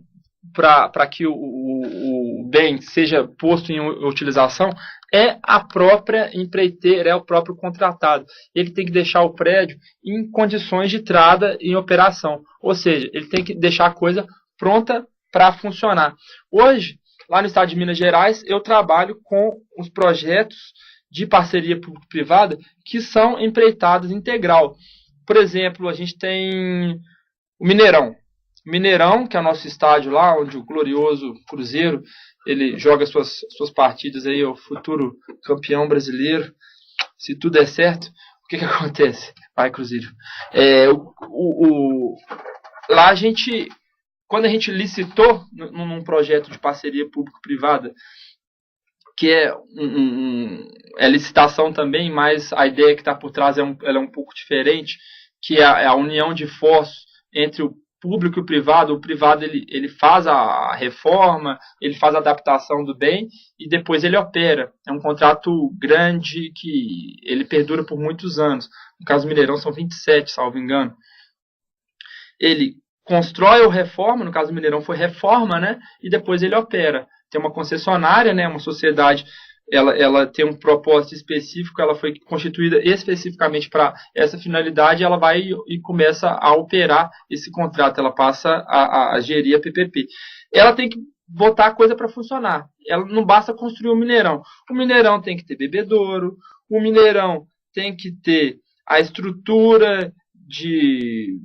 para que o bem seja posto em utilização é a própria empreiteira, é o próprio contratado. Ele tem que deixar o prédio em condições de entrada em operação. Ou seja, ele tem que deixar a coisa pronta para funcionar. Hoje, lá no estado de Minas Gerais, eu trabalho com os projetos de parceria público-privada que são empreitadas integral. Por exemplo, a gente tem o Mineirão. O Mineirão, que é o nosso estádio lá, onde o glorioso Cruzeiro ele joga suas partidas aí, o futuro campeão brasileiro. Se tudo der certo, o que acontece? Vai, Cruzeiro. Lá quando a gente licitou num projeto de parceria público-privada, que é licitação também, mas a ideia que está por trás ela é um pouco diferente, que é a união de esforços entre o público e o privado. O privado ele faz a reforma, ele faz a adaptação do bem e depois ele opera. É um contrato grande que ele perdura por muitos anos. No caso do Mineirão são 27, salvo engano. Ele constrói ou reforma, no caso do Mineirão foi reforma, né? E depois ele opera. Tem uma concessionária, né? Uma sociedade, ela tem um propósito específico, ela foi constituída especificamente para essa finalidade, ela vai e começa a operar esse contrato, ela passa a gerir a PPP. Ela tem que botar a coisa para funcionar. Ela não basta construir um Mineirão. O Mineirão tem que ter bebedouro, o Mineirão tem que ter a estrutura de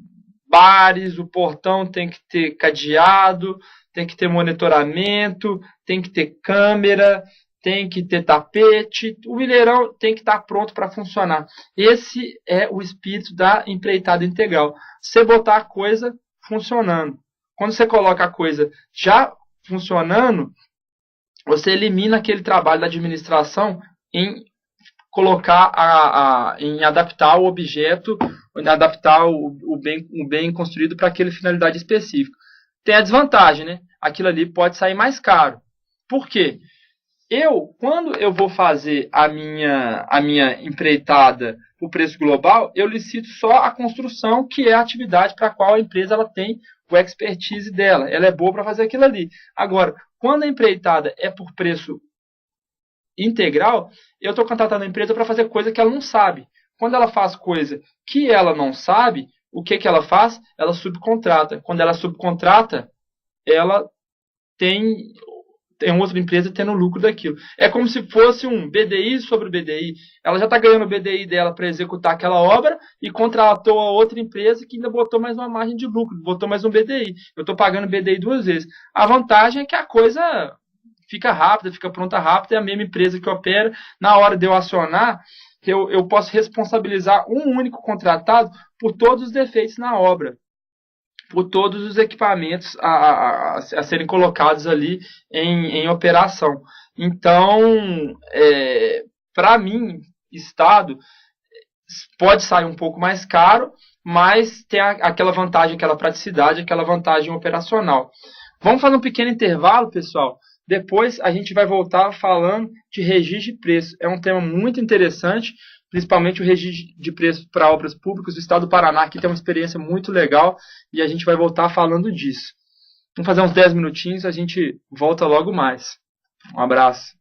bares, o portão tem que ter cadeado, tem que ter monitoramento, tem que ter câmera, tem que ter tapete, o milheirão tem que estar pronto para funcionar. Esse é o espírito da empreitada integral. Você botar a coisa funcionando. Quando você coloca a coisa já funcionando, você elimina aquele trabalho da administração em colocar em adaptar o objeto, em adaptar o bem construído para aquela finalidade específica. Tem a desvantagem, né? Aquilo ali pode sair mais caro. Por quê? Quando eu vou fazer a minha empreitada por preço global, eu licito só a construção, que é a atividade para a qual a empresa ela tem o expertise dela. Ela é boa para fazer aquilo ali. Agora, quando a empreitada é por preço integral, eu estou contratando a empresa para fazer coisa que ela não sabe. Quando ela faz coisa que ela não sabe, o que, que ela faz? Ela subcontrata. Quando ela subcontrata, ela tem outra empresa tendo lucro daquilo. É como se fosse um BDI sobre BDI. Ela já está ganhando o BDI dela para executar aquela obra e contratou a outra empresa que ainda botou mais uma margem de lucro, botou mais um BDI. Eu estou pagando BDI duas vezes. A vantagem é que a coisa fica rápida, fica pronta rápida, é a mesma empresa que opera. Na hora de eu acionar, eu posso responsabilizar um único contratado por todos os defeitos na obra, por todos os equipamentos a serem colocados ali em operação. Então, para mim, Estado pode sair um pouco mais caro, mas tem aquela vantagem, aquela praticidade, aquela vantagem operacional. Vamos fazer um pequeno intervalo, pessoal. Depois a gente vai voltar falando de registro de preço. É um tema muito interessante, principalmente o registro de preço para obras públicas. O estado do Paraná aqui tem uma experiência muito legal e a gente vai voltar falando disso. Vamos fazer uns 10 minutinhos, a gente volta logo mais. Um abraço.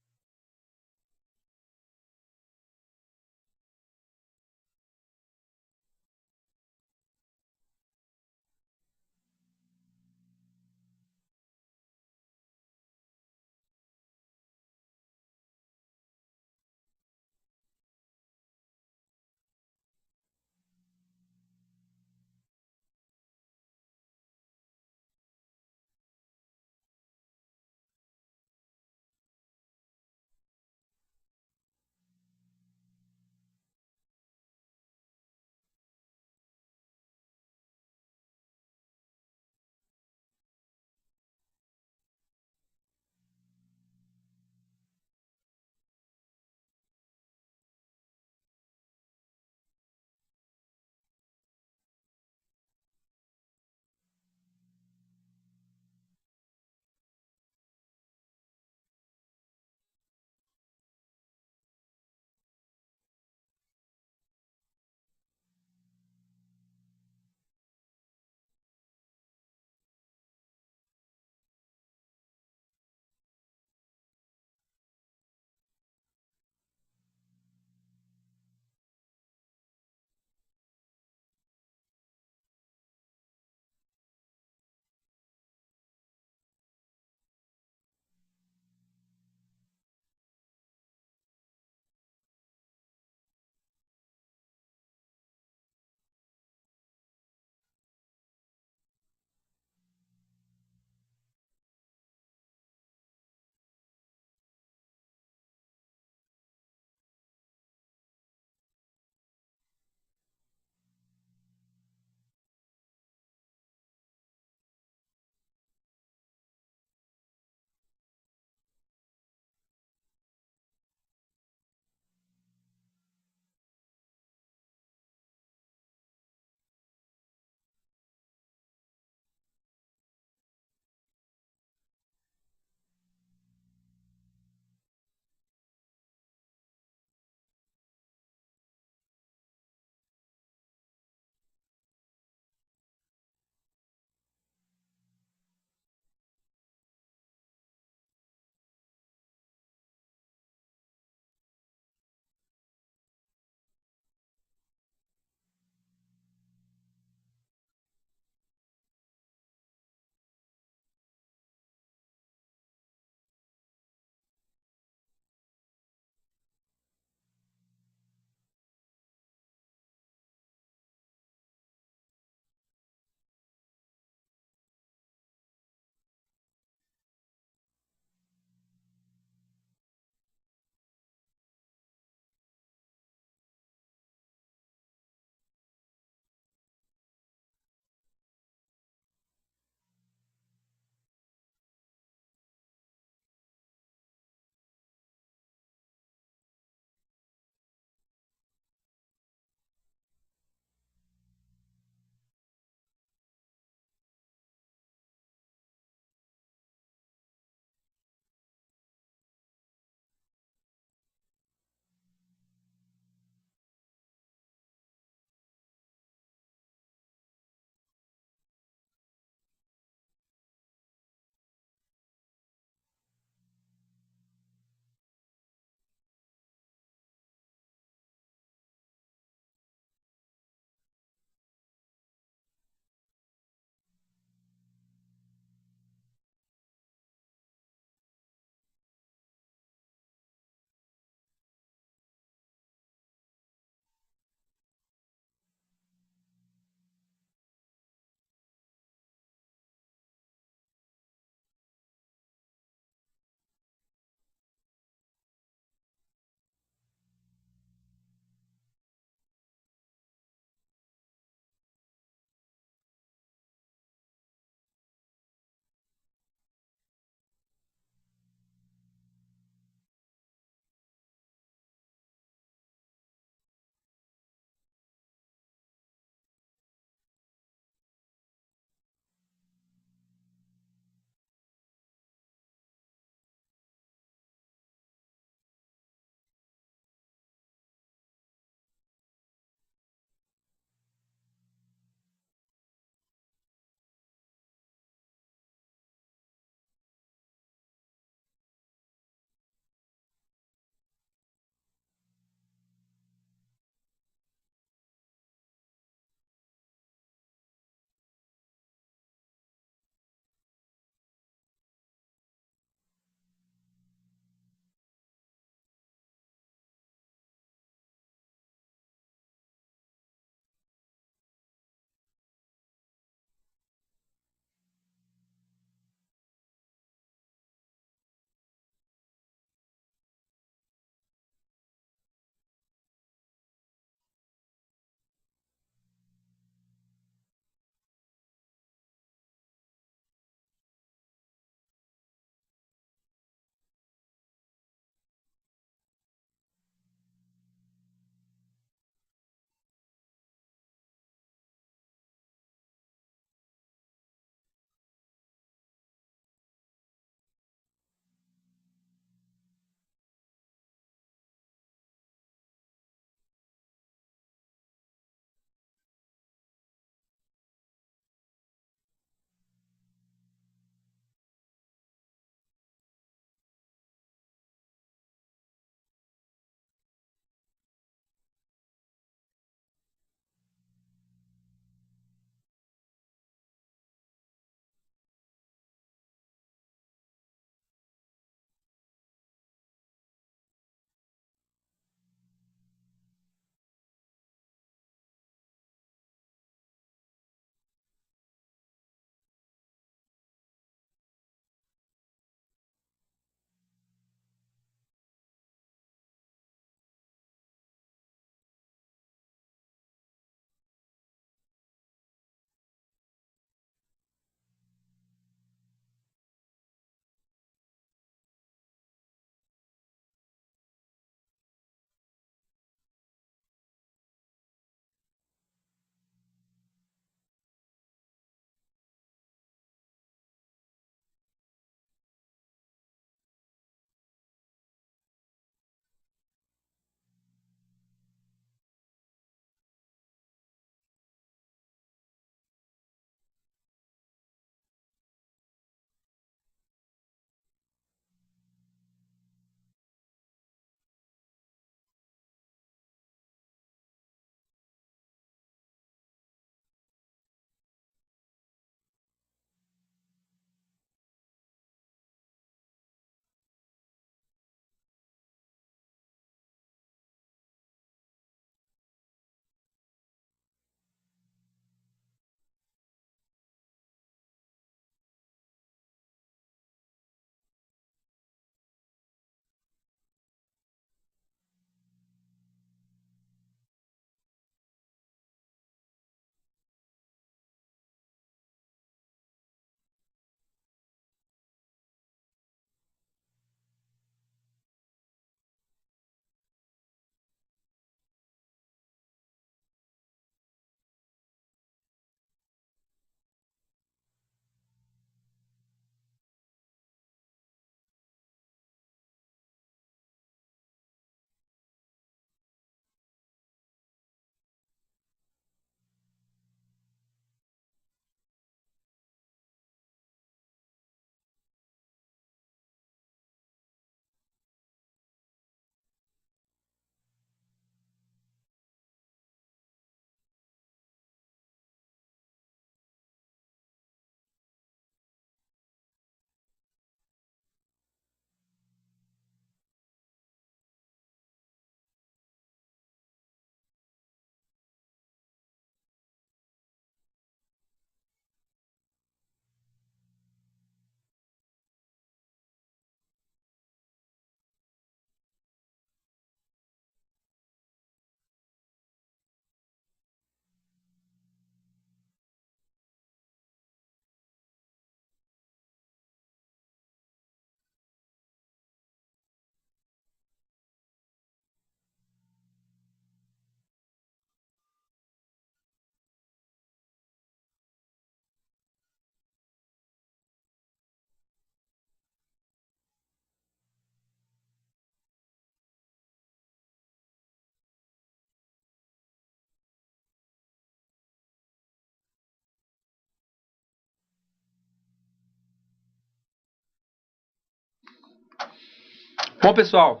Bom, pessoal,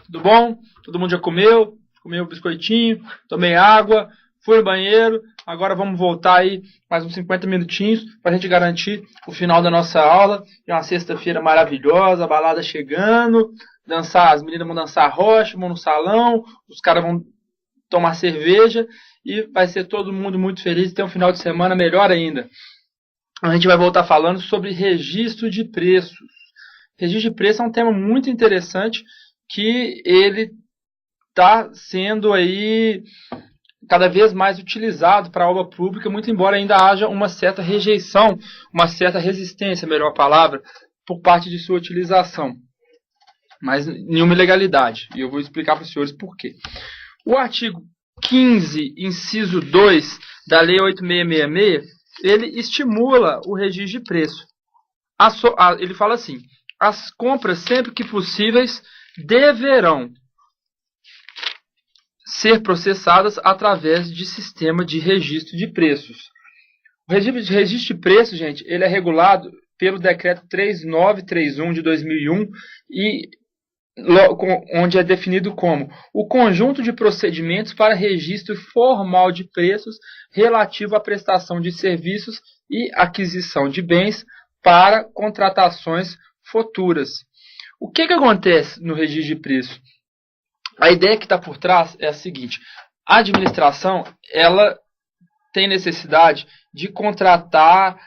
tudo bom? Todo mundo já comeu? Comeu um biscoitinho, tomei água, fui no banheiro. Agora vamos voltar aí mais uns 50 minutinhos para a gente garantir o final da nossa aula. É uma sexta-feira maravilhosa, a balada chegando, dançar, as meninas vão dançar rocha, vão no salão, os caras vão tomar cerveja e vai ser todo mundo muito feliz. Ter um final de semana melhor ainda. A gente vai voltar falando sobre registro de preços. Registro de preço é um tema muito interessante que ele está sendo aí cada vez mais utilizado para a obra pública, muito embora ainda haja uma certa rejeição, uma certa resistência, melhor palavra, por parte de sua utilização. Mas nenhuma ilegalidade. E eu vou explicar para os senhores por quê. O artigo 15, inciso 2 da Lei 8666, ele estimula o registro de preço. Ele fala assim: as compras, sempre que possíveis, deverão ser processadas através de sistema de registro de preços. O registro de preços, gente, ele é regulado pelo Decreto 3931 de 2001 e onde é definido como o conjunto de procedimentos para registro formal de preços relativo à prestação de serviços e aquisição de bens para contratações futuras. O que acontece no registro de preço? A ideia que está por trás é a seguinte: a administração ela tem necessidade de contratar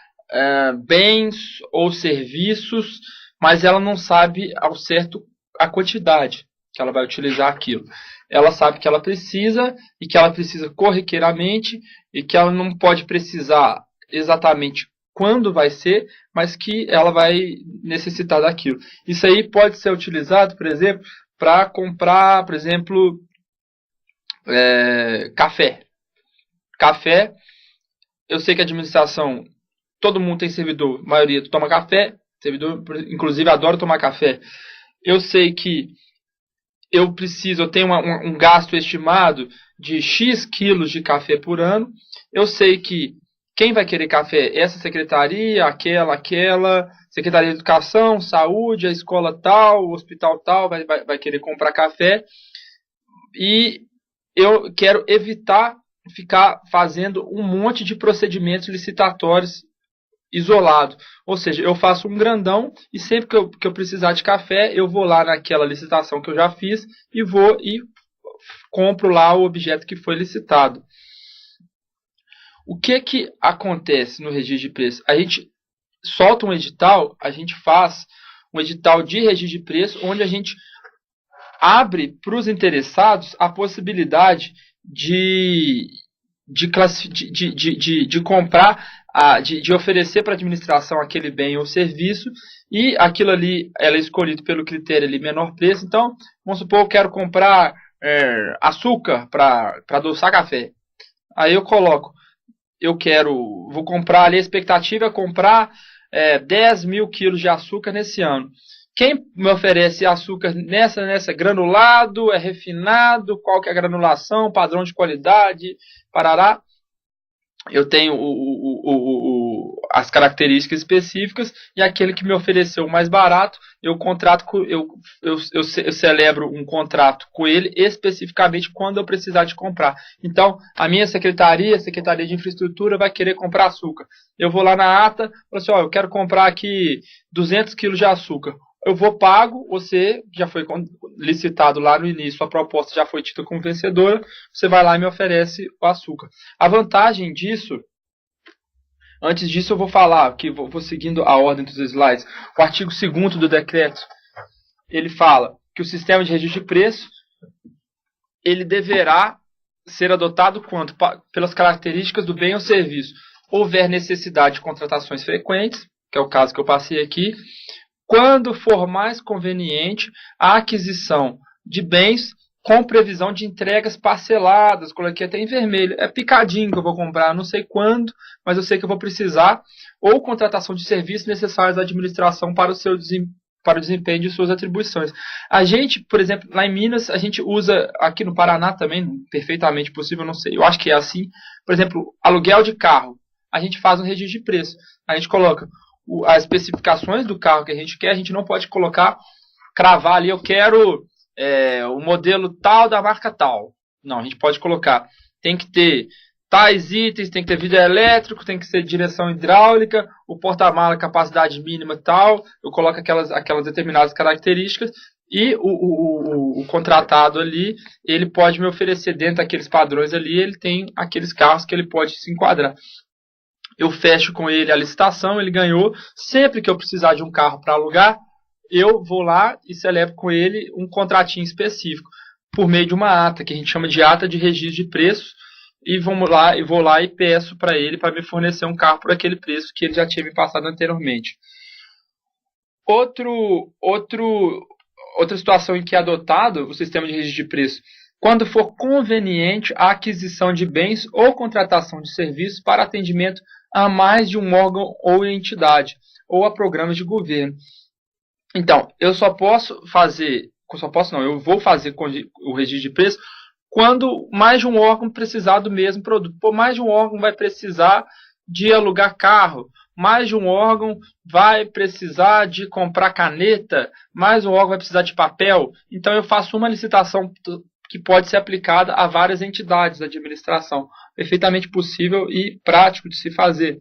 bens ou serviços, mas ela não sabe ao certo a quantidade que ela vai utilizar aquilo. Ela sabe que ela precisa e que ela precisa corriqueiramente e que ela não pode precisar exatamente quando vai ser, mas que ela vai necessitar daquilo. Isso aí pode ser utilizado, por exemplo, para comprar, por exemplo, café. Café, eu sei que a administração, todo mundo tem servidor, a maioria toma café, servidor, inclusive, adora tomar café. Eu sei que eu tenho um gasto estimado de X quilos de café por ano. Eu sei que quem vai querer café? Essa secretaria, aquela, Secretaria de Educação, Saúde, a escola tal, o hospital tal, vai querer comprar café. E eu quero evitar ficar fazendo um monte de procedimentos licitatórios isolado. Ou seja, eu faço um grandão e sempre que eu precisar de café, eu vou lá naquela licitação que eu já fiz e vou e compro lá o objeto que foi licitado. O que acontece no registro de preço? A gente solta um edital, a gente faz um edital de registro de preço, onde a gente abre para os interessados a possibilidade de comprar, de oferecer para a administração aquele bem ou serviço, e aquilo ali ela é escolhido pelo critério ali menor preço. Então, vamos supor, eu quero comprar açúcar para adoçar café. Aí eu coloco, vou comprar ali, a expectativa é comprar 10 mil quilos de açúcar nesse ano. Quem me oferece açúcar nessa granulado, refinado, qual que é a granulação, padrão de qualidade, parará. Eu tenho as características específicas, e aquele que me ofereceu o mais barato, eu celebro um contrato com ele especificamente quando eu precisar de comprar. Então, a minha Secretaria de Infraestrutura, vai querer comprar açúcar. Eu vou lá na ata, falo assim: eu quero comprar aqui 200 quilos de açúcar. Eu vou pago, você já foi licitado lá no início, a proposta já foi tida como vencedora, você vai lá e me oferece o açúcar. A vantagem disso, antes disso eu vou falar, que vou seguindo a ordem dos slides. O artigo 2º do decreto, ele fala que o sistema de registro de preço, ele deverá ser adotado quando, pelas características do bem ou serviço, houver necessidade de contratações frequentes, que é o caso que eu passei aqui, quando for mais conveniente a aquisição de bens com previsão de entregas parceladas. Coloquei até em vermelho. É picadinho que eu vou comprar, não sei quando, mas eu sei que eu vou precisar. Ou contratação de serviços necessários à administração para o desempenho de suas atribuições. A gente, por exemplo, lá em Minas, a gente usa, aqui no Paraná também, perfeitamente possível, não sei, eu acho que é assim. Por exemplo, aluguel de carro. A gente faz um registro de preço. A gente coloca as especificações do carro que a gente quer, a gente não pode colocar cravar ali, eu quero o modelo tal da marca tal. Não, a gente pode colocar, tem que ter tais itens, tem que ter vidro elétrico, tem que ser direção hidráulica, o porta-mala, capacidade mínima tal, eu coloco aquelas determinadas características, e o contratado ali, ele pode me oferecer dentro daqueles padrões ali, ele tem aqueles carros que ele pode se enquadrar. Eu fecho com ele a licitação, ele ganhou, sempre que eu precisar de um carro para alugar, eu vou lá e celebro com ele um contratinho específico, por meio de uma ata, que a gente chama de ata de registro de preços, e vou lá e peço para ele para me fornecer um carro por aquele preço que ele já tinha me passado anteriormente. Outra situação em que é adotado o sistema de registro de preço, quando for conveniente a aquisição de bens ou contratação de serviços para atendimento a mais de um órgão ou entidade, ou a programas de governo. Então, eu vou fazer o registro de preço quando mais de um órgão precisar do mesmo produto. Pô, mais de um órgão vai precisar de alugar carro, mais de um órgão vai precisar de comprar caneta, mais um órgão vai precisar de papel. Então eu faço uma licitação que pode ser aplicada a várias entidades da administração. Perfeitamente possível e prático de se fazer.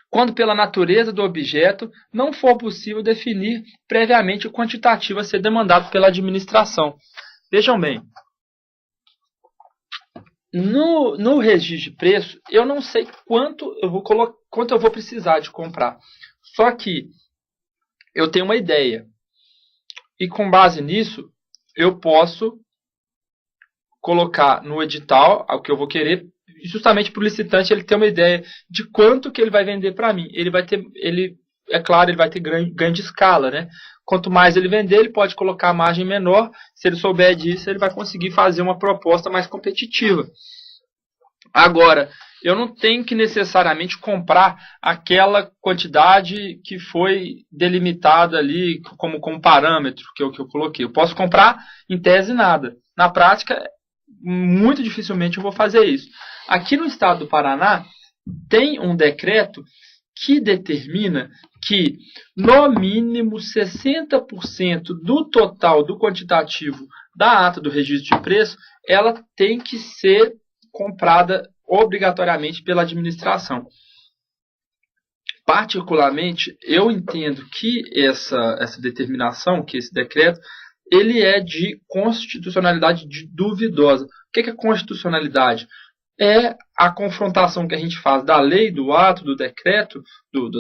Quando pela natureza do objeto não for possível definir previamente o quantitativo a ser demandado pela administração. Vejam bem, no registro de preço, eu não sei quanto eu vou precisar de comprar. Só que eu tenho uma ideia. E com base nisso, eu posso colocar no edital o que eu vou querer, justamente para o licitante ele ter uma ideia de quanto que ele vai vender para mim. Ele vai ter ganho de escala, né? Quanto mais ele vender, ele pode colocar a margem menor. Se ele souber disso, ele vai conseguir fazer uma proposta mais competitiva. Agora, eu não tenho que necessariamente comprar aquela quantidade que foi delimitada ali como parâmetro que eu coloquei. Eu posso comprar em tese nada. Na prática, muito dificilmente eu vou fazer isso. Aqui no estado do Paraná, tem um decreto que determina que, no mínimo, 60% do total do quantitativo da ata do registro de preço, ela tem que ser comprada obrigatoriamente pela administração. Particularmente, eu entendo que essa determinação, que esse decreto, ele é de constitucionalidade duvidosa. O que é constitucionalidade? É a confrontação que a gente faz da lei, do ato, do decreto,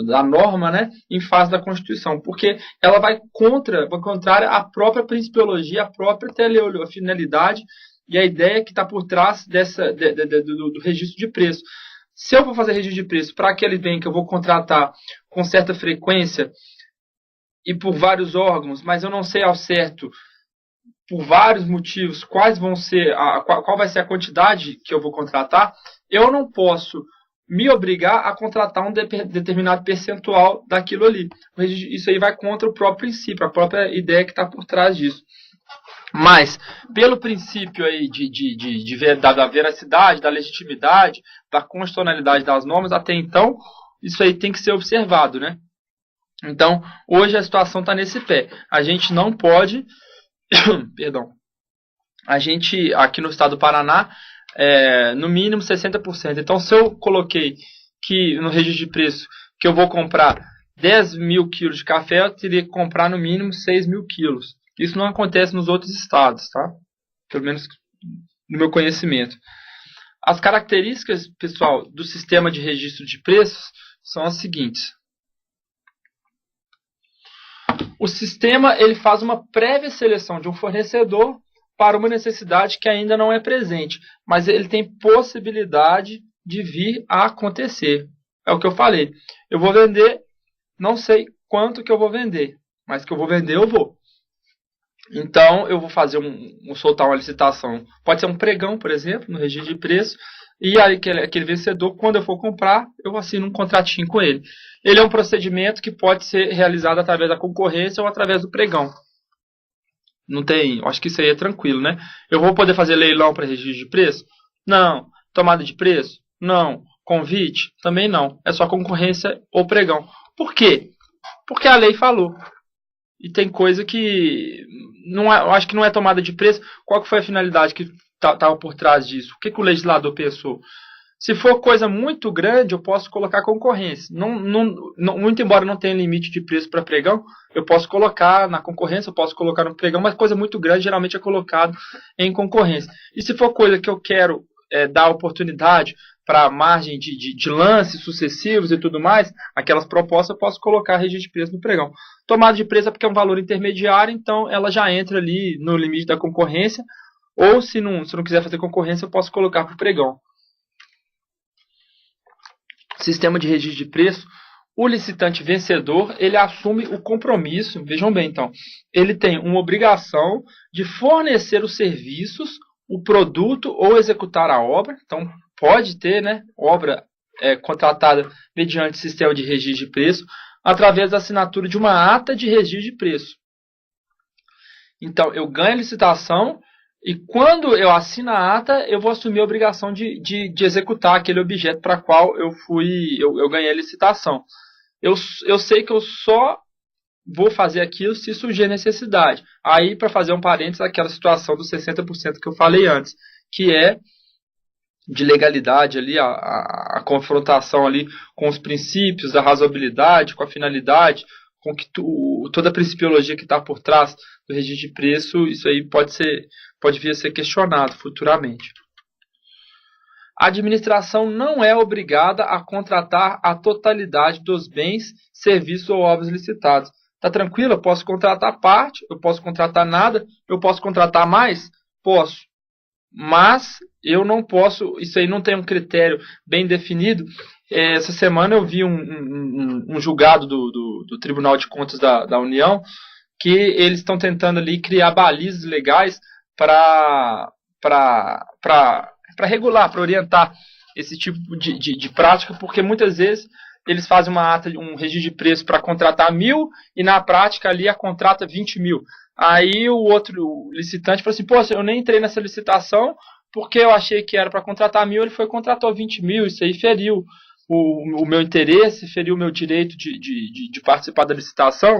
da norma, né, em face da Constituição, porque ela vai contrária à própria principiologia, à própria finalidade e a ideia que está por trás do registro de preço. Se eu vou fazer registro de preço para aquele bem que eu vou contratar com certa frequência e por vários órgãos, mas eu não sei ao certo, por vários motivos, qual vai ser a quantidade que eu vou contratar, eu não posso me obrigar a contratar um determinado percentual daquilo ali. Isso aí vai contra o próprio princípio, a própria ideia que está por trás disso. Mas, pelo princípio aí da veracidade, da legitimidade, da constitucionalidade das normas, até então, isso aí tem que ser observado, né? Então, hoje a situação está nesse pé. A gente não pode... Perdão. A gente, aqui no estado do Paraná, no mínimo 60%. Então, se eu coloquei que no registro de preço que eu vou comprar 10 mil quilos de café, eu teria que comprar no mínimo 6 mil quilos. Isso não acontece nos outros estados, tá? Pelo menos no meu conhecimento. As características, pessoal, do sistema de registro de preços são as seguintes. O sistema ele faz uma prévia seleção de um fornecedor para uma necessidade que ainda não é presente, mas ele tem possibilidade de vir a acontecer. É o que eu falei. Eu vou vender, não sei quanto que eu vou vender, mas que eu vou vender, eu vou. Então, eu vou fazer soltar uma licitação. Pode ser um pregão, por exemplo, no registro de preço. E aí, aquele vencedor, quando eu for comprar, eu assino um contratinho com ele. Ele é um procedimento que pode ser realizado através da concorrência ou através do pregão. Não tem, acho que isso aí é tranquilo, né? Eu vou poder fazer leilão para registro de preço? Não. Tomada de preço? Não. Convite? Também não. É só concorrência ou pregão. Por quê? Porque a lei falou. e tem coisa que não é, eu acho que não é tomada de preço. Qual que foi a finalidade que estava por trás disso? O que o legislador pensou? Se for coisa muito grande, eu posso colocar concorrência. Muito embora não tenha limite de preço para pregão, eu posso colocar na concorrência, eu posso colocar no pregão, mas coisa muito grande geralmente é colocado em concorrência. E se for coisa que eu quero dar oportunidade para margem de lances sucessivos e tudo mais, aquelas propostas eu posso colocar registro de preço no pregão. Tomada de preço é porque é um valor intermediário, então ela já entra ali no limite da concorrência, ou se não quiser fazer concorrência, eu posso colocar para o pregão. Sistema de registro de preço, o licitante vencedor, ele assume o compromisso, vejam bem então, ele tem uma obrigação de fornecer os serviços, o produto ou executar a obra, então pode ter, né, obra contratada mediante sistema de registro de preço, através da assinatura de uma ata de registro de preço. Então, eu ganho a licitação, e quando eu assino a ata, eu vou assumir a obrigação de executar aquele objeto para qual eu ganhei a licitação. Eu sei que eu só vou fazer aquilo se surgir necessidade. Aí, para fazer um parênteses, aquela situação dos 60% que eu falei antes, que é de legalidade ali, a confrontação ali com os princípios da razoabilidade, com a finalidade, com que toda a principiologia que está por trás do registro de preço, isso aí pode vir a ser questionado futuramente. A administração não é obrigada a contratar a totalidade dos bens, serviços ou obras licitados. Tá tranquilo? Eu posso contratar parte, eu posso contratar nada, eu posso contratar mais? Posso. Mas eu não posso, isso aí não tem um critério bem definido. Essa semana eu vi um julgado do Tribunal de Contas da União, que eles estão tentando ali criar balizas legais para regular, para orientar esse tipo de prática, porque muitas vezes eles fazem uma ata, um registro de preço para contratar 1.000 e na prática ali a contrata 20.000. Aí o outro licitante falou assim, pô, eu nem entrei nessa licitação porque eu achei que era para contratar 1.000, ele foi e contratou 20.000, isso aí feriu o meu interesse, feriu o meu direito de participar da licitação.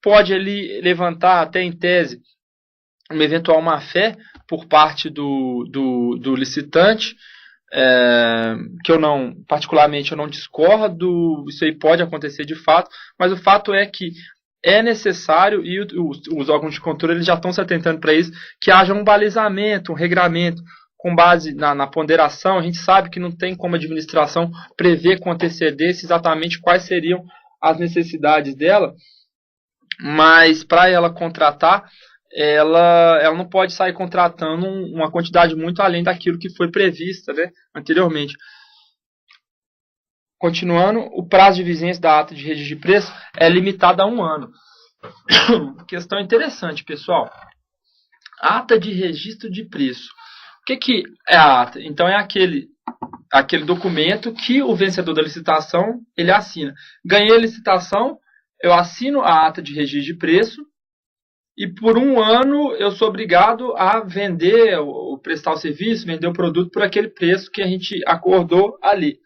Pode ele levantar até em tese uma eventual má-fé por parte do licitante, que eu não, particularmente, eu não discordo, isso aí pode acontecer de fato, mas o fato é que é necessário, e os órgãos de controle eles já estão se atentando para isso, que haja um balizamento, um regramento, com base na ponderação. A gente sabe que não tem como a administração prever com antecedência exatamente quais seriam as necessidades dela, mas para ela contratar, ela não pode sair contratando uma quantidade muito além daquilo que foi prevista, né, anteriormente. Continuando, o prazo de vigência da ata de registro de preço é limitado a 1 ano. Questão interessante, pessoal. Ata de registro de preço. O que é a ata? Então é aquele documento que o vencedor da licitação ele assina. Ganhei a licitação, eu assino a ata de registro de preço, e por 1 ano eu sou obrigado a vender, ou prestar o serviço, vender o produto por aquele preço que a gente acordou ali.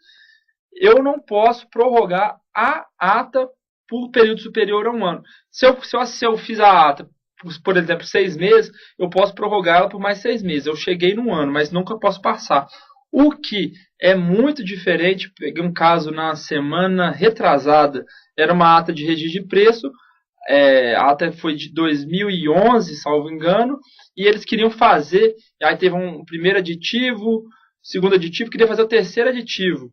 Eu não posso prorrogar a ata por período superior a 1 ano. Se eu fiz a ata, por exemplo, 6 meses, eu posso prorrogar ela por mais 6 meses. Eu cheguei no 1 ano, mas nunca posso passar. O que é muito diferente, peguei um caso na semana retrasada, era uma ata de registro de preço, a ata foi de 2011, salvo engano, e eles queriam fazer, aí teve um primeiro aditivo, segundo aditivo, queria fazer o terceiro aditivo.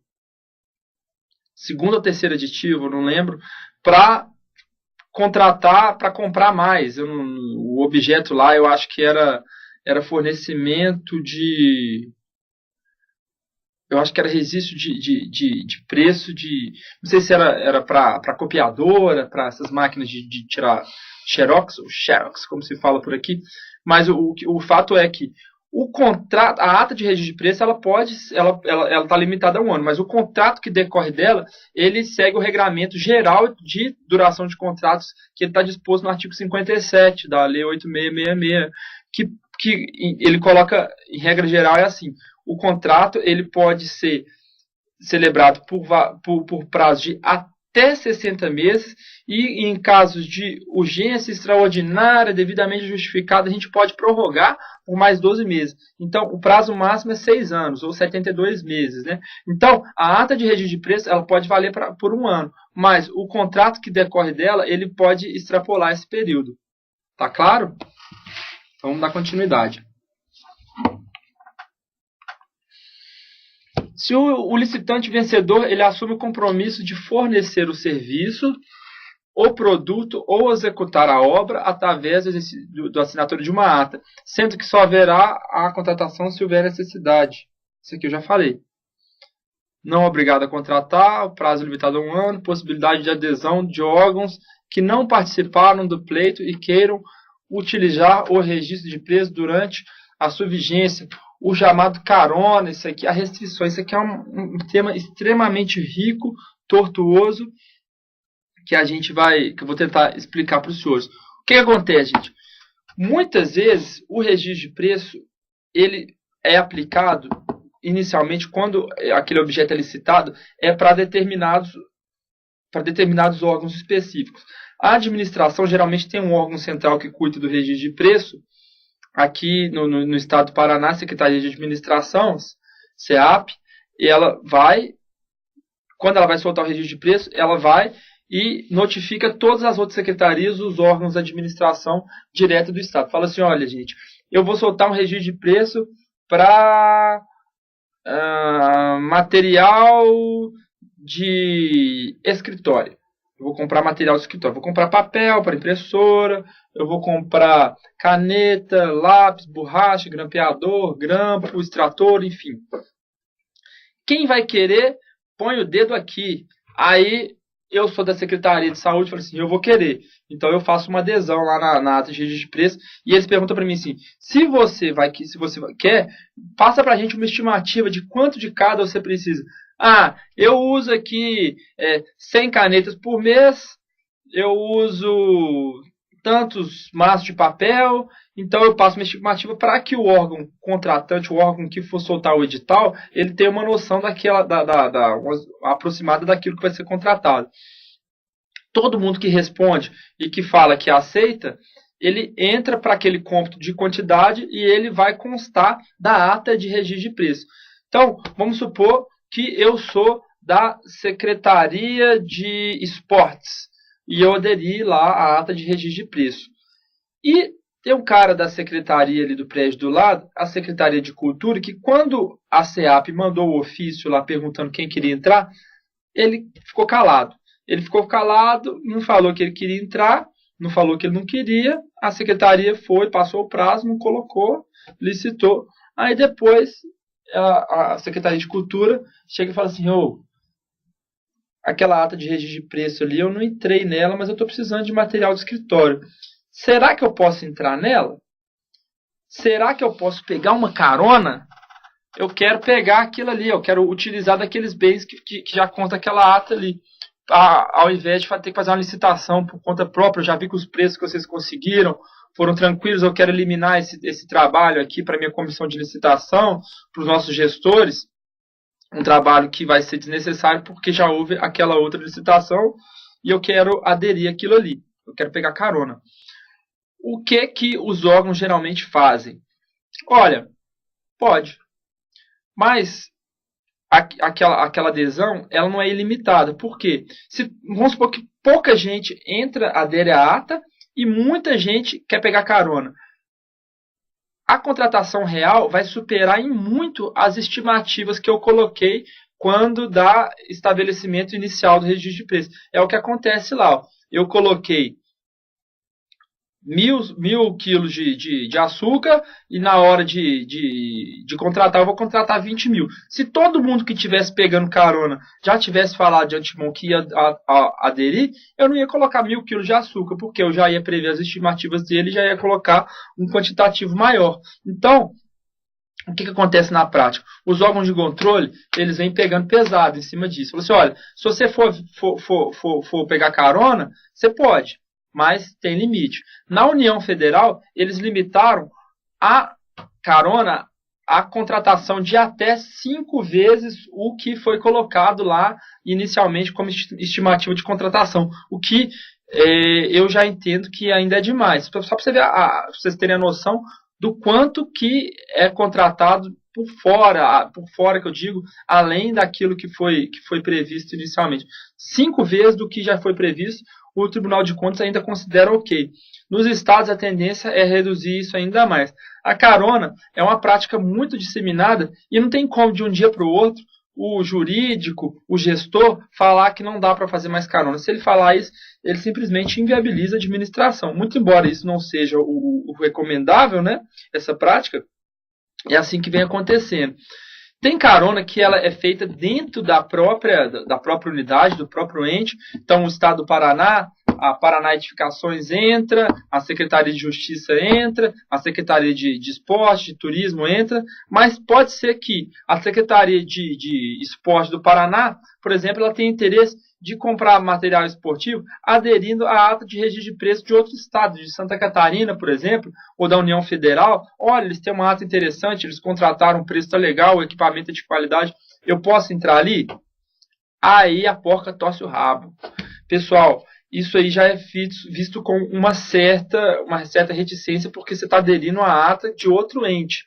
Segundo ou terceiro aditivo, não lembro, para contratar, para comprar mais. O objeto lá, eu acho que era fornecimento de... Eu acho que era registro de preço não sei se era para copiadora, para essas máquinas de tirar Xerox, ou Xerox, como se fala por aqui. Mas o fato é que o contrato, a ata de registro de preço, ela está limitada a 1 ano, mas o contrato que decorre dela, ele segue o regramento geral de duração de contratos que está disposto no artigo 57 da Lei 8.666, que ele coloca, em regra geral, é assim: o contrato ele pode ser celebrado por prazo de até 60 meses, e em casos de urgência extraordinária, devidamente justificada, a gente pode prorrogar por mais 12 meses. Então, o prazo máximo é 6 anos, ou 72 meses. Né? Então, a ata de registro de preço ela pode valer por 1 ano, mas o contrato que decorre dela, ele pode extrapolar esse período. Tá claro? Então, vamos dar continuidade. Se o licitante vencedor ele assume o compromisso de fornecer o serviço, o produto ou executar a obra através da assinatura de uma ata, sendo que só haverá a contratação se houver necessidade. Isso aqui eu já falei. Não obrigado a contratar, prazo limitado a 1 ano, possibilidade de adesão de órgãos que não participaram do pleito e queiram utilizar o registro de preço durante a sua vigência. O chamado carona, isso aqui, a restrições, isso aqui é um tema extremamente rico, tortuoso, que eu vou tentar explicar para os senhores. O que acontece, gente? Muitas vezes o registro de preço ele é aplicado inicialmente quando aquele objeto é licitado para determinados órgãos específicos. A administração geralmente tem um órgão central que cuida do registro de preço. Aqui no estado do Paraná, a Secretaria de Administração, SEAP, e quando ela vai soltar o registro de preço, ela vai e notifica todas as outras secretarias, os órgãos de administração direto do estado. Fala assim, olha gente, eu vou soltar um registro de preço para material de escritório. Eu vou comprar material de escritório, vou comprar papel para impressora, eu vou comprar caneta, lápis, borracha, grampeador, grampo, extrator, enfim. Quem vai querer, põe o dedo aqui. Aí eu sou da Secretaria de Saúde, falo assim, eu vou querer. Então eu faço uma adesão lá na ata de registro de preço e eles perguntam para mim assim, se você quer, passa para a gente uma estimativa de quanto de cada você precisa. Eu uso aqui 100 canetas por mês, eu uso tantos maços de papel, então eu passo uma estimativa para que o órgão contratante, o órgão que for soltar o edital, ele tenha uma noção aproximada daquilo que vai ser contratado. Todo mundo que responde e que fala que aceita, ele entra para aquele cômputo de quantidade e ele vai constar da ata de registro de preço. Então, vamos supor que eu sou da Secretaria de Esportes e eu aderi lá à ata de registro de preço. E tem um cara da secretaria ali do prédio do lado, a Secretaria de Cultura, que quando a SEAP mandou o ofício lá perguntando quem queria entrar, ele ficou calado. Ele ficou calado, não falou que ele queria entrar, não falou que ele não queria, a secretaria foi, passou o prazo, não colocou, licitou. Aí depois a Secretaria de Cultura chega e fala assim, aquela ata de registro de preço ali, eu não entrei nela, mas eu estou precisando de material de escritório. Será que eu posso entrar nela? Será que eu posso pegar uma carona? Eu quero pegar aquilo ali, eu quero utilizar daqueles bens que já conta aquela ata ali. Ao invés de ter que fazer uma licitação por conta própria, eu já vi que os preços que vocês conseguiram foram tranquilos, eu quero eliminar esse trabalho aqui para a minha comissão de licitação, para os nossos gestores, um trabalho que vai ser desnecessário porque já houve aquela outra licitação e eu quero aderir àquilo ali, eu quero pegar carona. O que os órgãos geralmente fazem? Olha, pode, mas aquela adesão ela não é ilimitada. Por quê? Vamos supor que pouca gente adere à ata e muita gente quer pegar carona. A contratação real vai superar em muito as estimativas que eu coloquei quando dá estabelecimento inicial do registro de preço. É o que acontece lá. Eu coloquei 1.000 quilos de açúcar e na hora de contratar, eu vou contratar 20 mil. Se todo mundo que estivesse pegando carona já tivesse falado de antemão que ia aderir, eu não ia colocar 1.000 quilos de açúcar, porque eu já ia prever as estimativas dele e já ia colocar um quantitativo maior. Então, o que acontece na prática? Os órgãos de controle, eles vêm pegando pesado em cima disso. Falam assim, olha, se você for pegar carona, você pode, mas tem limite. Na União Federal, eles limitaram a carona a contratação de até 5 vezes o que foi colocado lá inicialmente como estimativa de contratação, o que eu já entendo que ainda é demais. Só para você ver, vocês terem a noção do quanto que é contratado por fora que eu digo, além daquilo que foi previsto inicialmente. 5 vezes do que já foi previsto, o Tribunal de Contas ainda considera ok. Nos estados, a tendência é reduzir isso ainda mais. A carona é uma prática muito disseminada e não tem como, de um dia para o outro, o jurídico, o gestor, falar que não dá para fazer mais carona. Se ele falar isso, ele simplesmente inviabiliza a administração. Muito embora isso não seja o recomendável, né, essa prática, é assim que vem acontecendo. Tem carona que ela é feita dentro da própria unidade, do próprio ente. Então, o Estado do Paraná, a Paraná Edificações entra, a Secretaria de Justiça entra, a Secretaria de Esporte, de Turismo entra, mas pode ser que a Secretaria de Esporte do Paraná, por exemplo, ela tenha interesse de comprar material esportivo aderindo à ata de registro de preço de outro estado, de Santa Catarina, por exemplo, ou da União Federal. Olha, eles têm uma ata interessante, eles contrataram um preço legal, o equipamento é de qualidade, eu posso entrar ali? Aí a porca torce o rabo. Pessoal, isso aí já é visto com uma certa reticência, porque você está aderindo à ata de outro ente.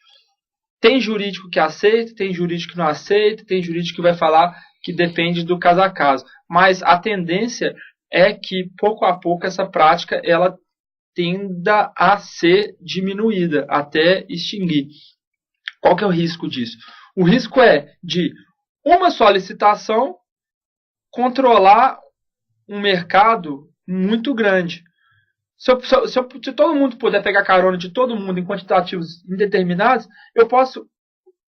Tem jurídico que aceita, tem jurídico que não aceita, tem jurídico que vai falar que depende do caso a caso. Mas a tendência é que, pouco a pouco, essa prática ela tenda a ser diminuída, até extinguir. Qual que é o risco disso? O risco é de uma só licitação controlar um mercado muito grande. Se todo mundo puder pegar carona de todo mundo em quantitativos indeterminados, eu posso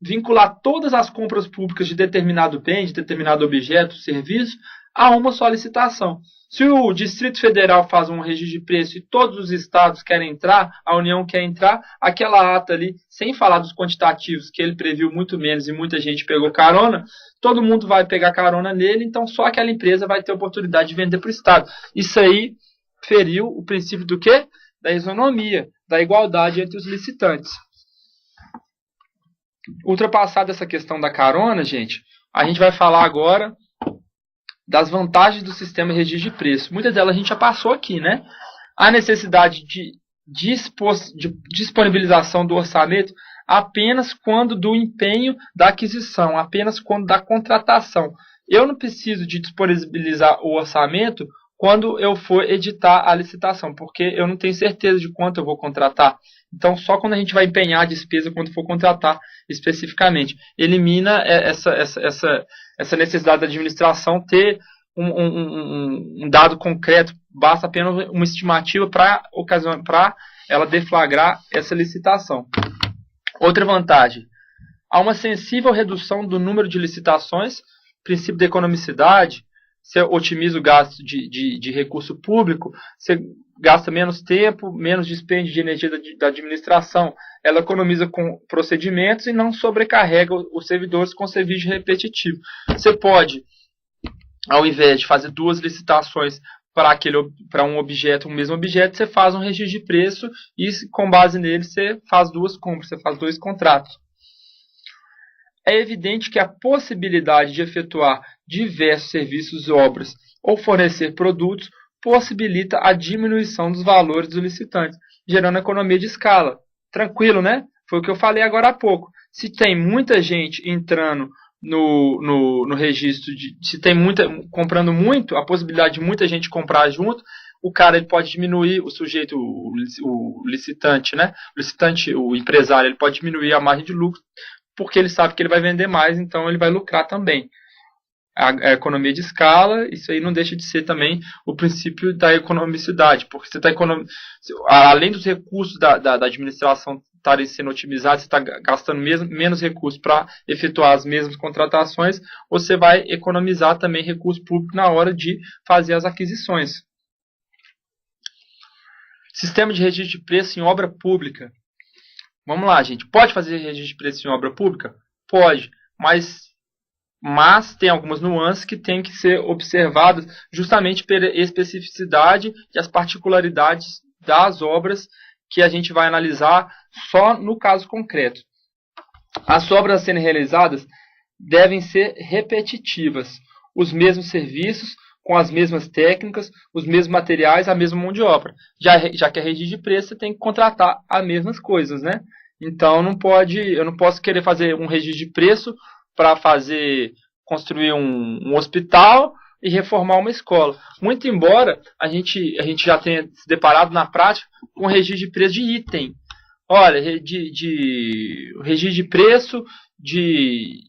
vincular todas as compras públicas de determinado bem, de determinado objeto, serviço, a uma só licitação. Se o Distrito Federal faz um registro de preço e todos os estados querem entrar, a União quer entrar, aquela ata ali, sem falar dos quantitativos, que ele previu muito menos e muita gente pegou carona, todo mundo vai pegar carona nele, então só aquela empresa vai ter oportunidade de vender para o estado. Isso aí feriu o princípio do quê? Da isonomia, da igualdade entre os licitantes. Ultrapassada essa questão da carona, gente, a gente vai falar agora das vantagens do sistema de registro de preço. Muitas delas a gente já passou aqui, né? A necessidade de disponibilização do orçamento apenas quando do empenho da aquisição, apenas quando da contratação. Eu não preciso de disponibilizar o orçamento quando eu for editar a licitação, porque eu não tenho certeza de quanto eu vou contratar. Então, só quando a gente vai empenhar a despesa, quando for contratar especificamente. Elimina essa necessidade da administração ter um dado concreto, basta apenas uma estimativa para ela deflagrar essa licitação. Outra vantagem, há uma sensível redução do número de licitações, princípio da economicidade. Você otimiza o gasto de recurso público, você gasta menos tempo, menos dispêndio de energia da administração. Ela economiza com procedimentos e não sobrecarrega os servidores com serviço repetitivo. Você pode, ao invés de fazer 2 licitações para um mesmo objeto, você faz um registro de preço e, com base nele, você faz 2 compras, você faz 2 contratos. É evidente que a possibilidade de efetuar diversos serviços e obras ou fornecer produtos possibilita a diminuição dos valores dos licitantes, gerando economia de escala. Tranquilo, né? Foi o que eu falei agora há pouco. Se tem muita gente entrando no registro, se tem comprando muito, a possibilidade de muita gente comprar junto, o cara ele pode diminuir, o sujeito, o licitante, né? O empresário, ele pode diminuir a margem de lucro, porque ele sabe que ele vai vender mais, então ele vai lucrar também. A economia de escala, isso aí não deixa de ser também o princípio da economicidade, porque você está além dos recursos da administração estarem sendo otimizados, você está gastando menos recursos para efetuar as mesmas contratações, você vai economizar também recurso público na hora de fazer as aquisições. Sistema de registro de preço em obra pública. Vamos lá, gente. Pode fazer registro de preço em obra pública? Pode, mas tem algumas nuances que têm que ser observadas justamente pela especificidade e as particularidades das obras que a gente vai analisar só no caso concreto. As obras a serem realizadas devem ser repetitivas. Os mesmos serviços, com as mesmas técnicas, os mesmos materiais, a mesma mão de obra. Já que é registro de preço, você tem que contratar as mesmas coisas, né? Então eu não posso querer fazer um registro de preço para construir um hospital e reformar uma escola. Muito embora a gente já tenha se deparado na prática com registro de preço de item. Olha, registro de preço de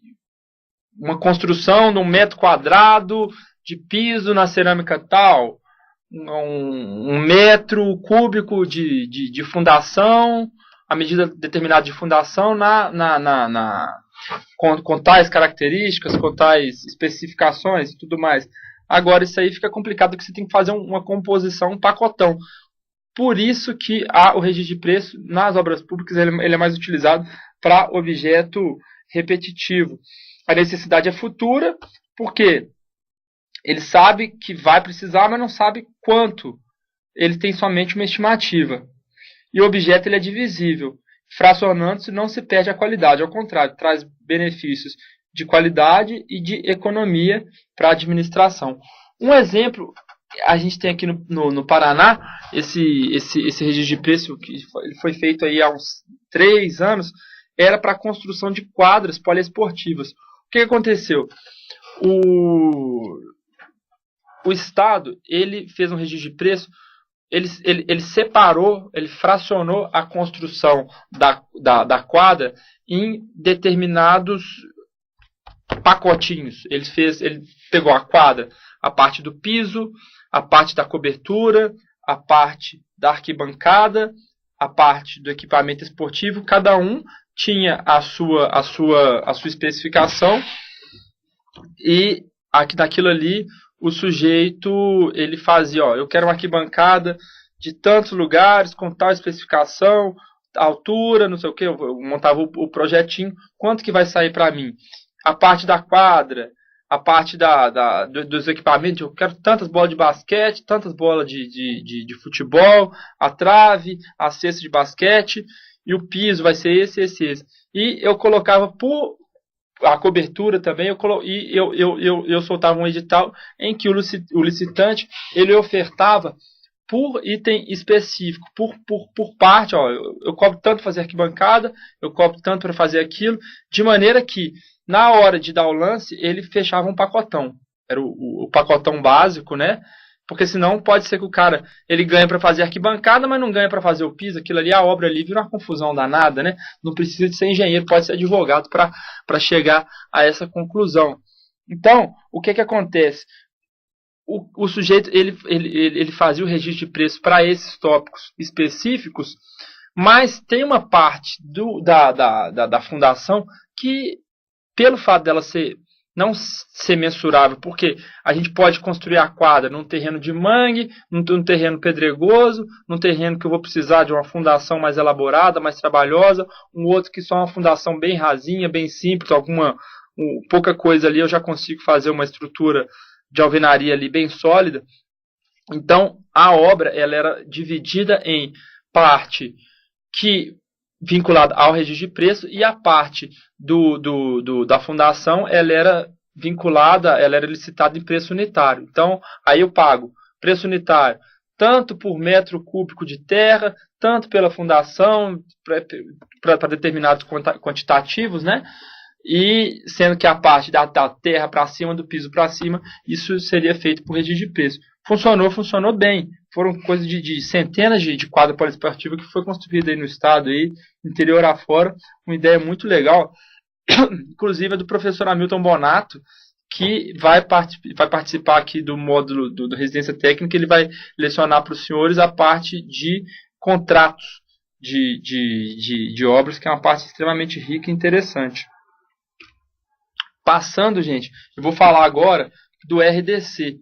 uma construção de 1 metro quadrado de piso na cerâmica tal, 1 metro cúbico de fundação, a medida determinada de fundação com tais características, com tais especificações e tudo mais. Agora isso aí fica complicado porque você tem que fazer uma composição, um pacotão. Por isso que o registro de preço nas obras públicas ele é mais utilizado para objeto repetitivo. A necessidade é futura, porque ele sabe que vai precisar, mas não sabe quanto. Ele tem somente uma estimativa. E o objeto ele é divisível. Fracionando-se não se perde a qualidade, ao contrário, traz benefícios de qualidade e de economia para a administração. Um exemplo, a gente tem aqui no Paraná, esse registro de preço que foi feito aí há uns 3 anos, era para a construção de quadras poliesportivas. O que aconteceu? O Estado ele fez um registro de preço, ele separou, ele fracionou a construção da quadra em determinados pacotinhos. Ele pegou a quadra, a parte do piso, a parte da cobertura, a parte da arquibancada, a parte do equipamento esportivo. Cada um tinha a sua especificação, e daquilo ali o sujeito ele fazia, eu quero uma arquibancada de tantos lugares, com tal especificação, altura, não sei o que, eu montava o projetinho, quanto que vai sair para mim? A parte da quadra, a parte dos equipamentos, eu quero tantas bolas de basquete, tantas bolas de futebol, a trave, a cesta de basquete, e o piso vai ser esse. E eu colocava por a cobertura também, eu soltava um edital em que o licitante ele ofertava por item específico, por parte, eu cobro tanto para fazer arquibancada, eu cobro tanto para fazer aquilo, de maneira que na hora de dar o lance, ele fechava um pacotão. Era o pacotão básico, né? Porque senão pode ser que o cara ele ganha para fazer arquibancada, mas não ganha para fazer o piso. Aquilo ali, a obra ali vira uma confusão danada, né? Não precisa de ser engenheiro, pode ser advogado para chegar a essa conclusão. Então, o que acontece? O sujeito ele fazia o registro de preço para esses tópicos específicos, mas tem uma parte da fundação que, pelo fato dela não ser mensurável, porque a gente pode construir a quadra num terreno de mangue, num terreno pedregoso, num terreno que eu vou precisar de uma fundação mais elaborada, mais trabalhosa, um outro que só é uma fundação bem rasinha, bem simples, pouca coisa ali eu já consigo fazer uma estrutura de alvenaria ali bem sólida. Então a obra ela era dividida em parte que vinculada ao registro de preço, e a parte da fundação ela era vinculada, ela era licitada em preço unitário. Então, aí eu pago preço unitário tanto por metro cúbico de terra, tanto pela fundação, para determinados quantitativos, né? E sendo que a parte da terra para cima, do piso para cima, isso seria feito por registro de preço. Funcionou bem. Foram coisas de centenas de quadra poliesportiva que foi construída aí no estado, aí, interior afora. Uma ideia muito legal, inclusive é do professor Hamilton Bonato, que vai participar aqui do módulo do Residência Técnica. Ele vai lecionar para os senhores a parte de contratos de obras, que é uma parte extremamente rica e interessante. Passando, gente, eu vou falar agora do RDC.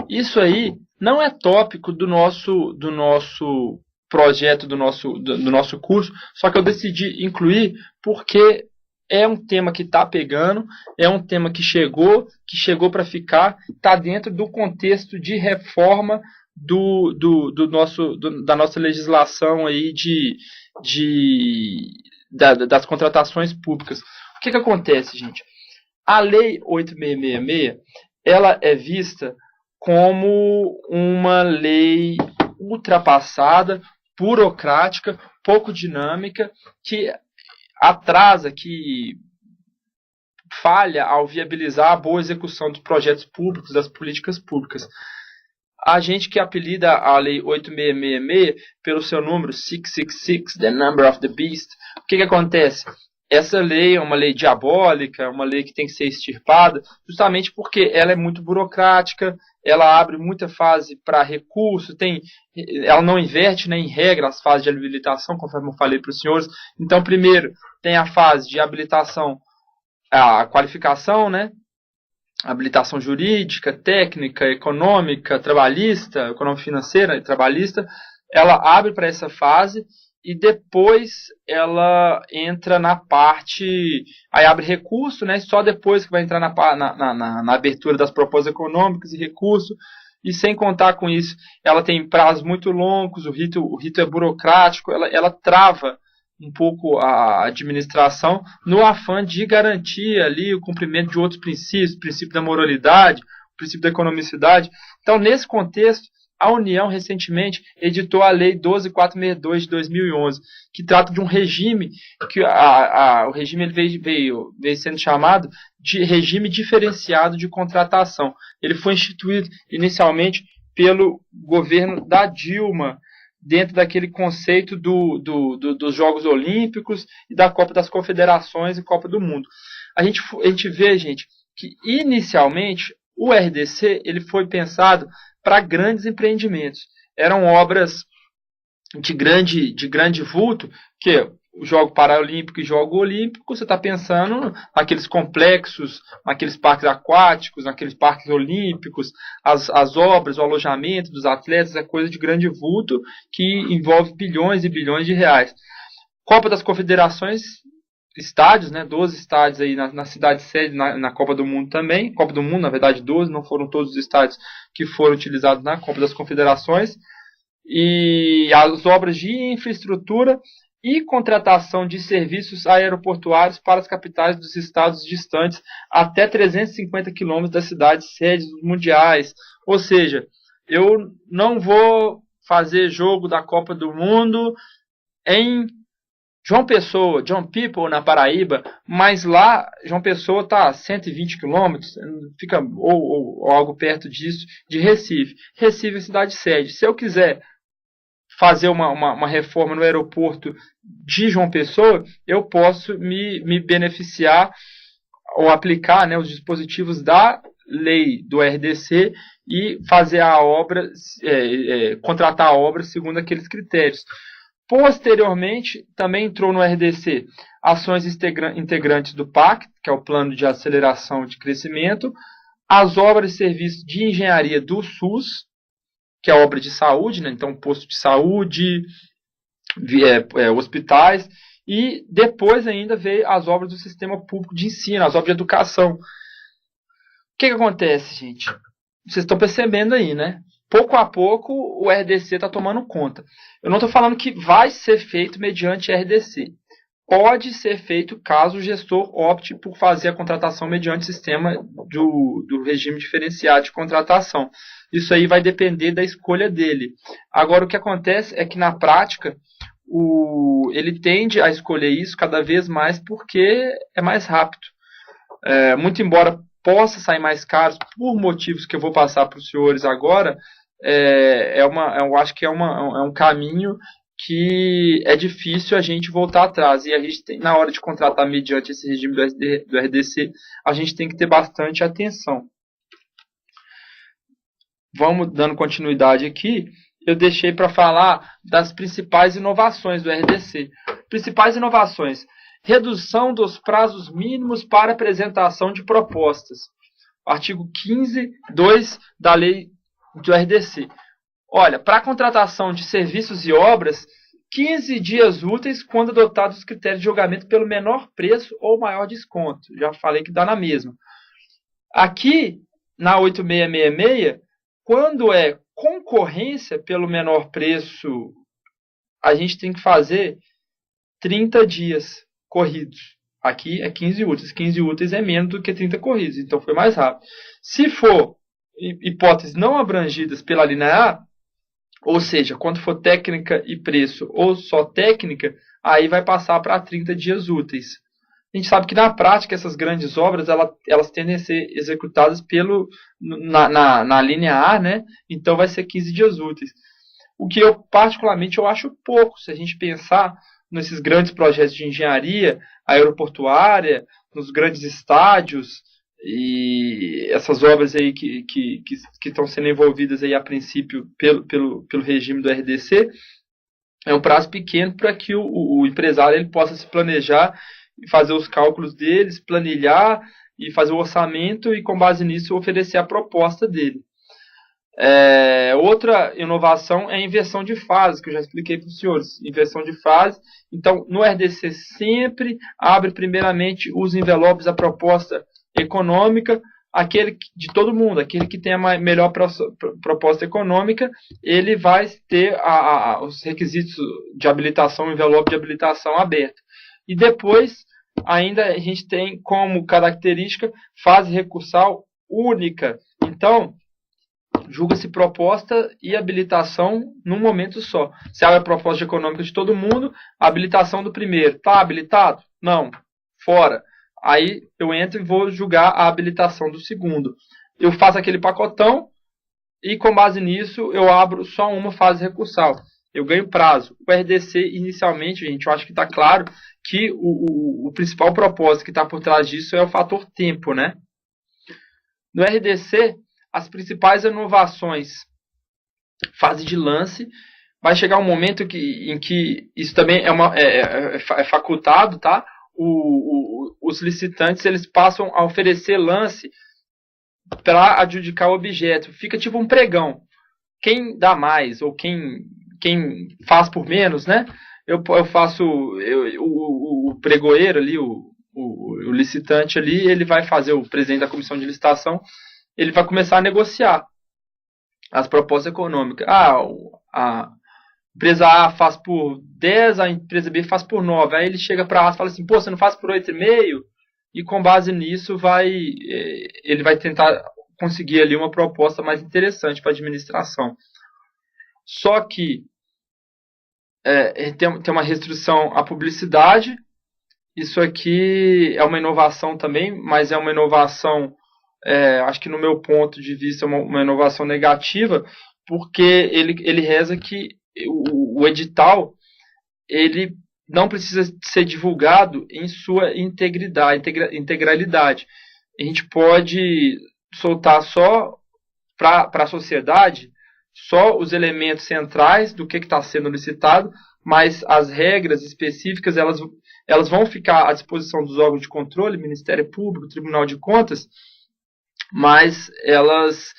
Isso aí não é tópico do nosso projeto, do nosso curso, só que eu decidi incluir porque é um tema que está pegando, é um tema que chegou para ficar, está dentro do contexto de reforma da nossa legislação aí das contratações públicas. O que acontece, gente? A Lei 8666, ela é vista como uma lei ultrapassada, burocrática, pouco dinâmica, que atrasa, que falha ao viabilizar a boa execução dos projetos públicos, das políticas públicas. A gente que apelida a Lei 8666 pelo seu número 666, the number of the beast, o que acontece? Essa lei é uma lei diabólica, uma lei que tem que ser extirpada, justamente porque ela é muito burocrática, ela abre muita fase para recurso, ela não inverte, né, em regra as fases de habilitação, conforme eu falei para os senhores. Então, primeiro, tem a fase de habilitação, a qualificação, né? Habilitação jurídica, técnica, econômica, trabalhista, econômico-financeira e trabalhista, ela abre para essa fase e depois ela entra na parte, aí abre recurso, né? Só depois que vai entrar na abertura das propostas econômicas e recurso, e sem contar com isso, ela tem prazos muito longos, o rito é burocrático, ela trava um pouco a administração no afã de garantir ali o cumprimento de outros princípios, o princípio da moralidade, o princípio da economicidade. Então, nesse contexto, a União recentemente editou a Lei 12.462 de 2011, que trata de um regime, que o regime ele veio sendo chamado de regime diferenciado de contratação. Ele foi instituído inicialmente pelo governo da Dilma, dentro daquele conceito dos Jogos Olímpicos e da Copa das Confederações e Copa do Mundo. A gente vê, gente, que inicialmente o RDC ele foi pensado para grandes empreendimentos. Eram obras de grande vulto, que o Jogo Paralímpico e Jogo Olímpico, você está pensando naqueles complexos, naqueles parques aquáticos, naqueles parques olímpicos, as obras, o alojamento dos atletas, é coisa de grande vulto que envolve bilhões e bilhões de reais. Copa das Confederações, estádios, né, 12 estádios aí na cidade sede, na Copa do Mundo também. Copa do Mundo, na verdade, 12, não foram todos os estádios que foram utilizados na Copa das Confederações. E as obras de infraestrutura e contratação de serviços aeroportuários para as capitais dos estados distantes até 350 quilômetros das cidades sedes mundiais. Ou seja, eu não vou fazer jogo da Copa do Mundo em João Pessoa, John People, na Paraíba, mas lá João Pessoa está a 120 quilômetros, fica ou algo perto disso, de Recife. Recife é a cidade sede. Se eu quiser fazer uma reforma no aeroporto de João Pessoa, eu posso me beneficiar ou aplicar, né, os dispositivos da lei do RDC e fazer a obra, contratar a obra segundo aqueles critérios. Posteriormente, também entrou no RDC ações integrantes do PAC, que é o Plano de Aceleração de Crescimento, as obras e serviços de engenharia do SUS, que é a obra de saúde, né? Então posto de saúde, hospitais, e depois ainda veio as obras do sistema público de ensino, as obras de educação. O que acontece, gente? Vocês estão percebendo aí, né? Pouco a pouco o RDC está tomando conta. Eu não estou falando que vai ser feito mediante RDC. Pode ser feito caso o gestor opte por fazer a contratação mediante sistema do regime diferenciado de contratação. Isso aí vai depender da escolha dele. Agora, o que acontece é que, na prática, ele tende a escolher isso cada vez mais porque é mais rápido. Muito embora possa sair mais caro, por motivos que eu vou passar para os senhores agora, eu acho que é um caminho que é difícil a gente voltar atrás. E a gente tem, na hora de contratar mediante esse regime do RDC, a gente tem que ter bastante atenção. Vamos dando continuidade aqui. Eu deixei para falar das principais inovações do RDC. Principais inovações: redução dos prazos mínimos para apresentação de propostas. Artigo 15.2 da lei do RDC. Olha, para a contratação de serviços e obras, 15 dias úteis quando adotados os critérios de julgamento pelo menor preço ou maior desconto. Já falei que dá na mesma. Aqui, na 8666, quando é concorrência pelo menor preço, a gente tem que fazer 30 dias corridos. Aqui é 15 úteis. 15 úteis é menos do que 30 corridos, então foi mais rápido. Se for hipóteses não abrangidas pela linha A, ou seja, quando for técnica e preço ou só técnica, aí vai passar para 30 dias úteis. A gente sabe que na prática essas grandes obras elas tendem a ser executadas na linha A, né? Então vai ser 15 dias úteis. O que eu particularmente eu acho pouco, se a gente pensar nesses grandes projetos de engenharia aeroportuária, nos grandes estádios e essas obras aí que estão sendo envolvidas aí a princípio pelo regime do RDC, é um prazo pequeno para que o empresário ele possa se planejar e fazer os cálculos deles, planilhar e fazer o orçamento e com base nisso oferecer a proposta dele. Outra inovação é a inversão de fase, que eu já expliquei para os senhores. Inversão de fase. Então, no RDC sempre abre primeiramente os envelopes da proposta econômica, aquele de todo mundo, aquele que tem a melhor proposta econômica, ele vai ter os requisitos de habilitação, o envelope de habilitação aberto. E depois, ainda a gente tem como característica fase recursal única. Então, julga-se proposta e habilitação num momento só. Se abre a proposta econômica de todo mundo, a habilitação do primeiro. Está habilitado? Não. Fora. Aí eu entro e vou julgar a habilitação do segundo. Eu faço aquele pacotão e com base nisso eu abro só uma fase recursal. Eu ganho prazo. O RDC inicialmente, gente, eu acho que está claro que o principal propósito que está por trás disso é o fator tempo, né? No RDC, as principais inovações, fase de lance, vai chegar um momento em que isso também é facultado, tá? Os licitantes eles passam a oferecer lance para adjudicar o objeto. Fica tipo um pregão. Quem dá mais ou quem faz por menos, né? Eu faço o pregoeiro ali, o licitante ali, ele vai fazer o presidente da comissão de licitação, ele vai começar a negociar as propostas econômicas. A empresa A faz por 10, a empresa B faz por 9. Aí ele chega para A e fala assim, pô, você não faz por 8,5? E com base nisso ele vai tentar conseguir ali uma proposta mais interessante para a administração. Só que tem uma restrição à publicidade. Isso aqui é uma inovação também, mas é uma inovação, acho que no meu ponto de vista, uma inovação negativa, porque ele reza que o edital ele não precisa ser divulgado em sua integralidade. A gente pode soltar só para a sociedade só os elementos centrais do que está sendo licitado, mas as regras específicas elas vão ficar à disposição dos órgãos de controle, Ministério Público, Tribunal de Contas, mas elas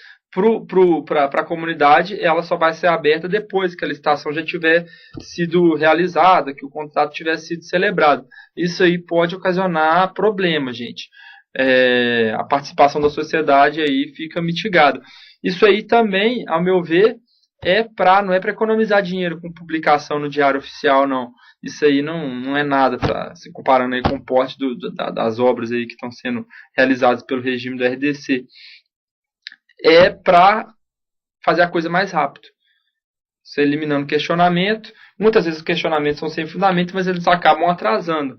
para a comunidade ela só vai ser aberta depois que a licitação já tiver sido realizada, que o contrato tiver sido celebrado. Isso aí pode ocasionar problemas, gente. A participação da sociedade aí fica mitigada. Isso aí também, ao meu ver, não é para economizar dinheiro com publicação no Diário Oficial, não. Isso aí não é nada, se comparando aí com o porte das obras aí que estão sendo realizadas pelo regime do RDC. É para fazer a coisa mais rápido. Você eliminando questionamento. Muitas vezes os questionamentos são sem fundamento, mas eles acabam atrasando.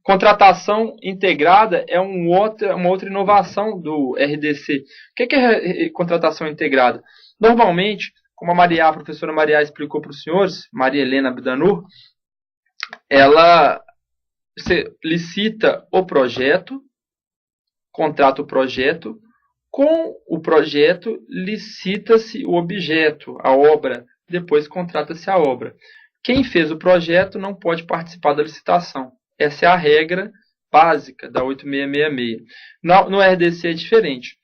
Contratação integrada é uma outra inovação do RDC. O que é contratação integrada? Normalmente, como a professora Maria explicou para os senhores, Maria Helena Abdanur, ela licita o projeto, contrata o projeto, com o projeto licita-se o objeto, a obra, depois contrata-se a obra. Quem fez o projeto não pode participar da licitação. Essa é a regra básica da 8666. No RDC é diferente.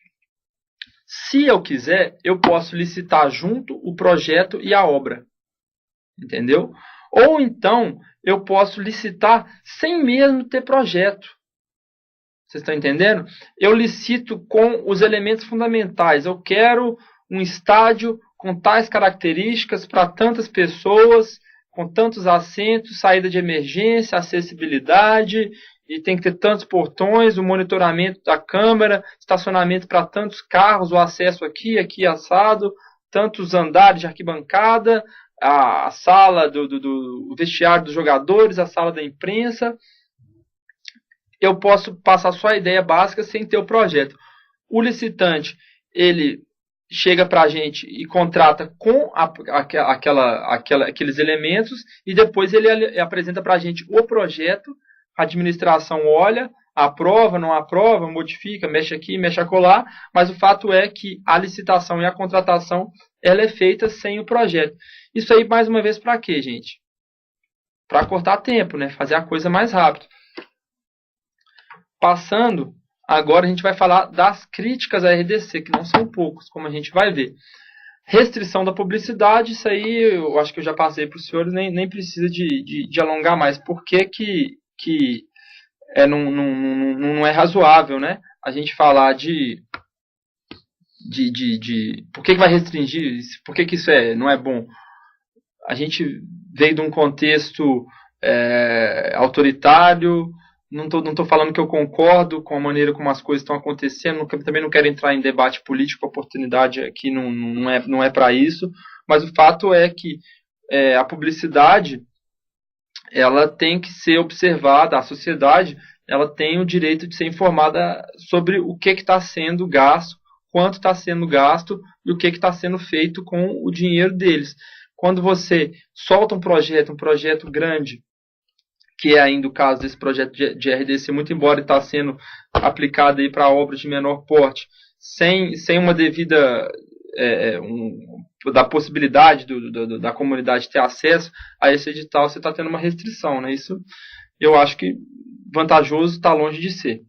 Se eu quiser, eu posso licitar junto o projeto e a obra. Entendeu? Ou então, eu posso licitar sem mesmo ter projeto. Vocês estão entendendo? Eu licito com os elementos fundamentais. Eu quero um estádio com tais características para tantas pessoas, com tantos assentos, saída de emergência, acessibilidade, e tem que ter tantos portões, o monitoramento da câmera, estacionamento para tantos carros, o acesso aqui assado, tantos andares de arquibancada, a sala do vestiário dos jogadores, a sala da imprensa. Eu posso passar só a ideia básica sem ter o projeto. O licitante, ele chega para a gente e contrata com aqueles elementos e depois ele apresenta para a gente o projeto, a administração olha, aprova, não aprova, modifica, mexe aqui, mexe acolá, mas o fato é que a licitação e a contratação ela é feita sem o projeto. Isso aí, mais uma vez, para quê, gente? Para cortar tempo, né? Fazer a coisa mais rápido. Passando, agora a gente vai falar das críticas à RDC, que não são poucos, como a gente vai ver. Restrição da publicidade, isso aí eu acho que eu já passei para os senhores, nem precisa de alongar mais. Por que não é razoável, né? A gente falar por que vai restringir, por que isso não é bom? A gente veio de um contexto autoritário. Não tô falando que eu concordo com a maneira como as coisas estão acontecendo, também não quero entrar em debate político, a oportunidade aqui não é para isso, mas o fato é que a publicidade ela tem que ser observada, a sociedade ela tem o direito de ser informada sobre o que está sendo gasto, quanto está sendo gasto e o que está sendo feito com o dinheiro deles. Quando você solta um projeto grande, que é ainda o caso desse projeto de RDC, muito embora está sendo aplicado para obras de menor porte, sem uma devida da possibilidade da comunidade ter acesso a esse edital, você está tendo uma restrição, né? Isso eu acho que vantajoso está longe de ser.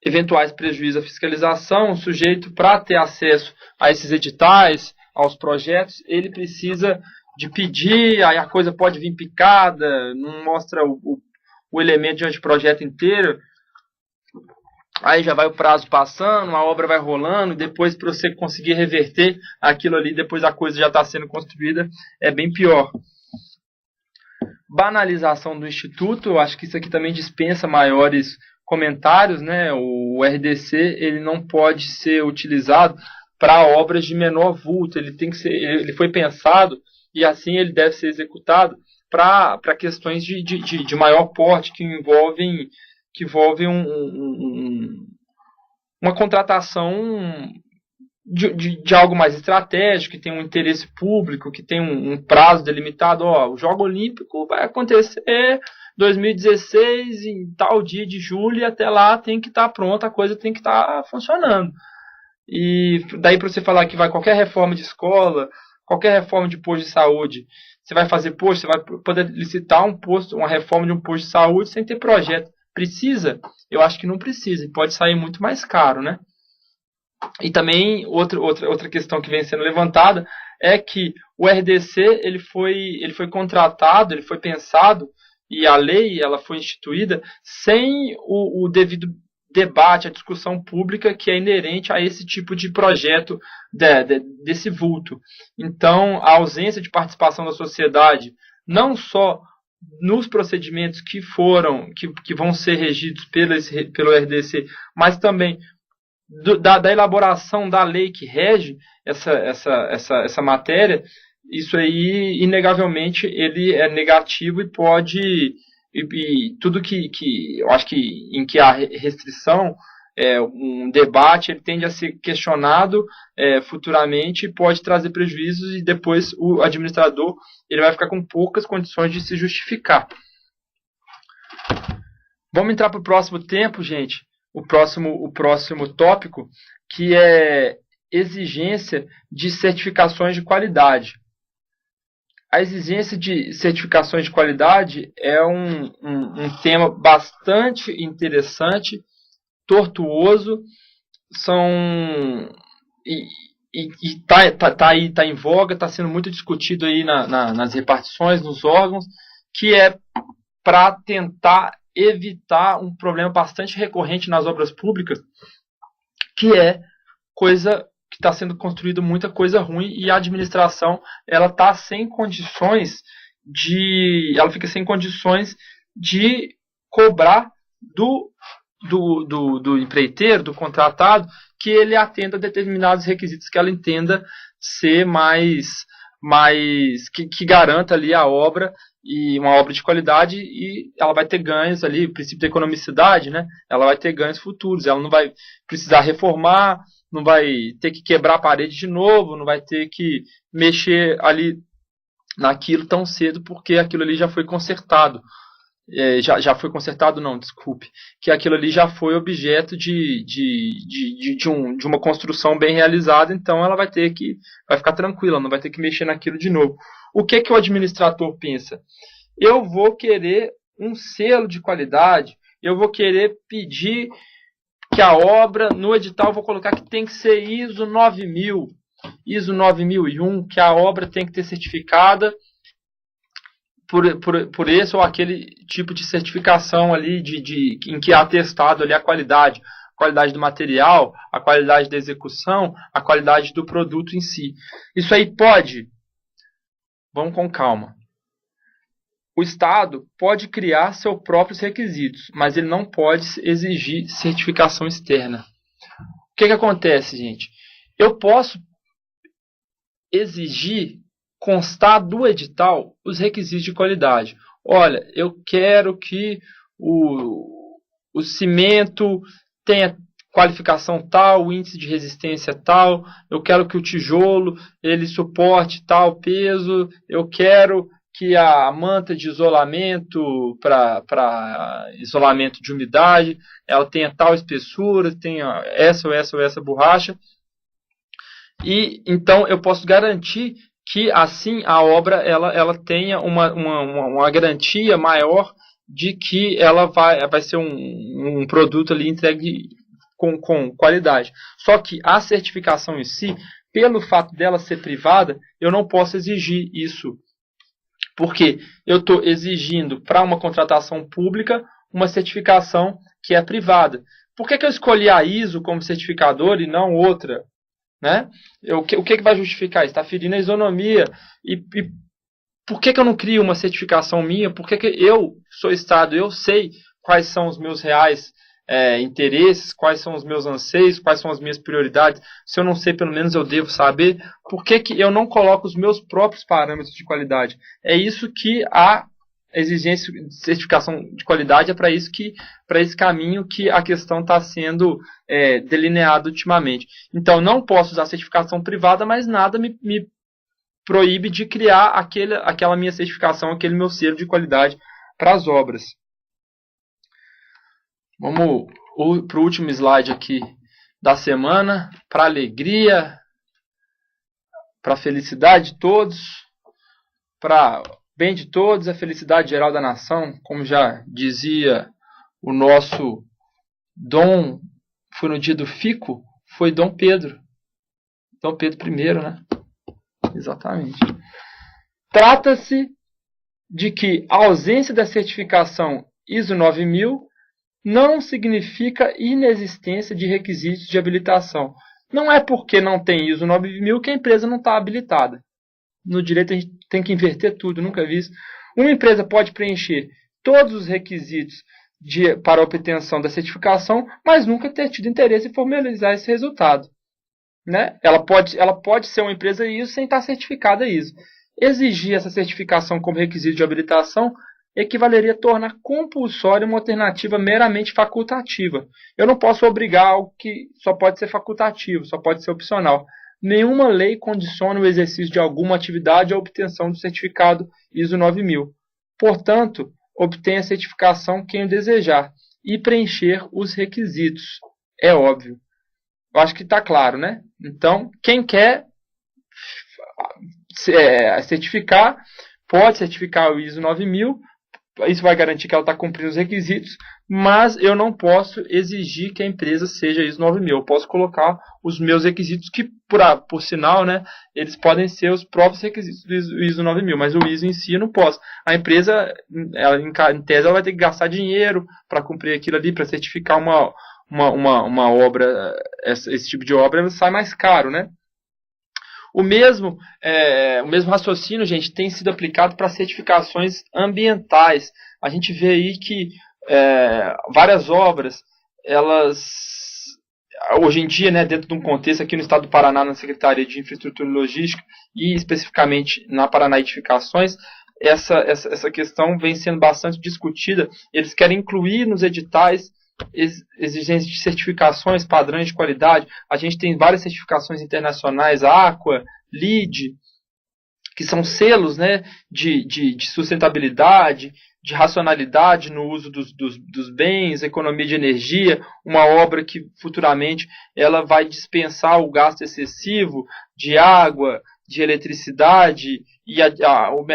Eventuais prejuízos à fiscalização, o sujeito, para ter acesso a esses editais, aos projetos, ele precisa de pedir, aí a coisa pode vir picada, não mostra o elemento de anteprojeto inteiro, aí já vai o prazo passando, a obra vai rolando, depois para você conseguir reverter aquilo ali, depois a coisa já está sendo construída, é bem pior. Banalização do Instituto, eu acho que isso aqui também dispensa maiores comentários, né? O RDC ele não pode ser utilizado para obras de menor vulto, ele foi pensado e assim ele deve ser executado para questões de maior porte, que envolvem uma contratação de algo mais estratégico, que tem um interesse público, que tem um prazo delimitado. O Jogo Olímpico vai acontecer 2016, em tal dia de julho, e até lá tem que estar pronta, a coisa tem que estar funcionando. E daí para você falar que vai qualquer reforma de escola, qualquer reforma de posto de saúde, você vai fazer posto, você vai poder licitar uma reforma de um posto de saúde sem ter projeto. Precisa? Eu acho que não precisa, e pode sair muito mais caro, né? E também outra questão que vem sendo levantada é que o RDC ele foi contratado, ele foi pensado, e a lei ela foi instituída sem o devido debate, a discussão pública que é inerente a esse tipo de projeto desse vulto. Então, a ausência de participação da sociedade, não só nos procedimentos que vão ser regidos pelo RDC, mas também da elaboração da lei que rege essa matéria, isso aí, inegavelmente, ele é negativo e pode... E tudo que eu acho que em que há restrição, um debate, ele tende a ser questionado futuramente e pode trazer prejuízos, e depois o administrador ele vai ficar com poucas condições de se justificar. Vamos entrar para o próximo tempo, gente. O próximo tópico, que é exigência de certificações de qualidade. A exigência de certificações de qualidade é um tema bastante interessante, tortuoso, tá em voga, está sendo muito discutido aí nas repartições, nos órgãos, que é para tentar evitar um problema bastante recorrente nas obras públicas, que é coisa que está sendo construído muita coisa ruim e a administração ela está sem condições ela fica sem condições de cobrar do empreiteiro, do contratado, que ele atenda a determinados requisitos que ela entenda ser que garanta ali a obra e uma obra de qualidade, e ela vai ter ganhos ali, o princípio da economicidade, né? Ela vai ter ganhos futuros, ela não vai precisar reformar, não vai ter que quebrar a parede de novo, não vai ter que mexer ali naquilo tão cedo, porque aquilo ali já foi consertado. Já foi consertado, não, desculpe, que aquilo ali já foi objeto de uma construção bem realizada, então ela vai ficar tranquila, não vai ter que mexer naquilo de novo. O que o administrador pensa? Eu vou querer um selo de qualidade, eu vou querer pedir que a obra, no edital, eu vou colocar que tem que ser ISO 9000, ISO 9001, que a obra tem que ter certificada por esse ou aquele tipo de certificação ali em que é atestado ali a qualidade do material, a qualidade da execução, a qualidade do produto em si. Isso aí pode? Vamos com calma. O Estado pode criar seus próprios requisitos, mas ele não pode exigir certificação externa. O que acontece, gente? Eu posso exigir constar do edital os requisitos de qualidade. Olha, eu quero que o cimento tenha qualificação tal, o índice de resistência tal, eu quero que o tijolo ele suporte tal peso, eu quero que a manta de isolamento para isolamento de umidade, ela tenha tal espessura, tenha essa ou essa borracha. E então eu posso garantir que assim a obra ela tenha uma garantia maior de que ela vai ser um produto ali entregue com qualidade. Só que a certificação em si, pelo fato dela ser privada, eu não posso exigir isso. Porque eu estou exigindo para uma contratação pública uma certificação que é privada. Por que eu escolhi a ISO como certificador e não outra? Né? O que vai justificar isso? Está ferindo a isonomia. E por que eu não crio uma certificação minha? Por que eu sou Estado? Eu sei quais são os meus reais interesses, quais são os meus anseios, quais são as minhas prioridades. Se eu não sei, pelo menos eu devo saber. Por que eu não coloco os meus próprios parâmetros de qualidade? É isso que a exigência de certificação de qualidade é para esse caminho que a questão está sendo delineada ultimamente. Então, não posso usar certificação privada, mas nada me proíbe de criar aquela minha certificação, aquele meu selo de qualidade para as obras. Vamos para o último slide aqui da semana, para a alegria, para a felicidade de todos, para bem de todos, a felicidade geral da nação, como já dizia o nosso Dom, foi no dia do Fico, foi Dom Pedro I, né? Exatamente. Trata-se de que a ausência da certificação ISO 9000 não significa inexistência de requisitos de habilitação. Não é porque não tem ISO 9000 que a empresa não está habilitada. No direito a gente tem que inverter tudo, nunca vi isso. Uma empresa pode preencher todos os requisitos para a obtenção da certificação, mas nunca ter tido interesse em formalizar esse resultado. Né? Ela pode ser uma empresa ISO sem estar certificada ISO. Exigir essa certificação como requisito de habilitação equivaleria a tornar compulsória uma alternativa meramente facultativa. Eu não posso obrigar algo que só pode ser facultativo, só pode ser opcional. Nenhuma lei condiciona o exercício de alguma atividade à obtenção do certificado ISO 9000. Portanto, obtenha a certificação quem o desejar e preencher os requisitos. É óbvio. Eu acho que está claro, né? Então, quem quer certificar, pode certificar o ISO 9000. Isso vai garantir que ela está cumprindo os requisitos, mas eu não posso exigir que a empresa seja ISO 9000. Eu posso colocar os meus requisitos, que por sinal, né, eles podem ser os próprios requisitos do ISO 9000, mas o ISO em si eu não posso. A empresa, em tese, ela vai ter que gastar dinheiro para cumprir aquilo ali, para certificar uma uma obra, esse tipo de obra sai mais caro, né? O mesmo raciocínio, gente, tem sido aplicado para certificações ambientais. A gente vê aí que várias obras, elas, hoje em dia, né, dentro de um contexto aqui no estado do Paraná, na Secretaria de Infraestrutura e Logística, e especificamente na Paraná Edificações, essa questão vem sendo bastante discutida. Eles querem incluir nos editais exigências de certificações, padrões de qualidade. A gente tem várias certificações internacionais, Aqua, LEED, que são selos, né, de sustentabilidade, de racionalidade no uso dos bens, economia de energia, uma obra que futuramente ela vai dispensar o gasto excessivo de água, de eletricidade e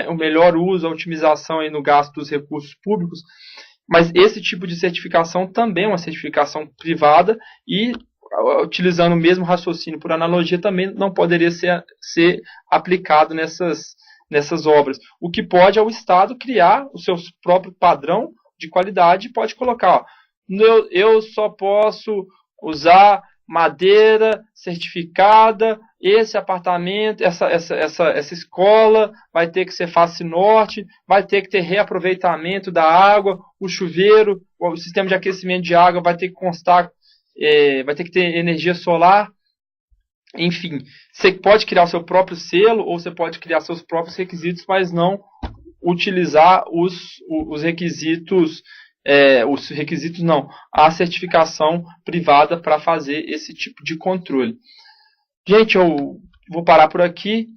o melhor uso, a otimização aí no gasto dos recursos públicos. Mas esse tipo de certificação também é uma certificação privada e, utilizando o mesmo raciocínio por analogia, também não poderia ser aplicado nessas obras. O que pode é o Estado criar o seu próprio padrão de qualidade e pode colocar, eu só posso usar madeira certificada, esse apartamento, essa escola vai ter que ser face norte, vai ter que ter reaproveitamento da água, o chuveiro, o sistema de aquecimento de água vai ter que constar, vai ter que ter energia solar. Enfim, você pode criar o seu próprio selo ou você pode criar seus próprios requisitos, mas não utilizar os requisitos, a certificação privada para fazer esse tipo de controle. Gente, eu vou parar por aqui.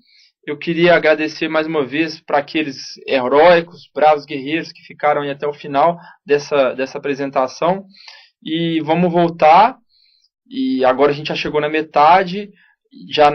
Eu queria agradecer mais uma vez para aqueles heróicos, bravos guerreiros que ficaram aí até o final dessa apresentação. E vamos voltar. E agora a gente já chegou na metade. Já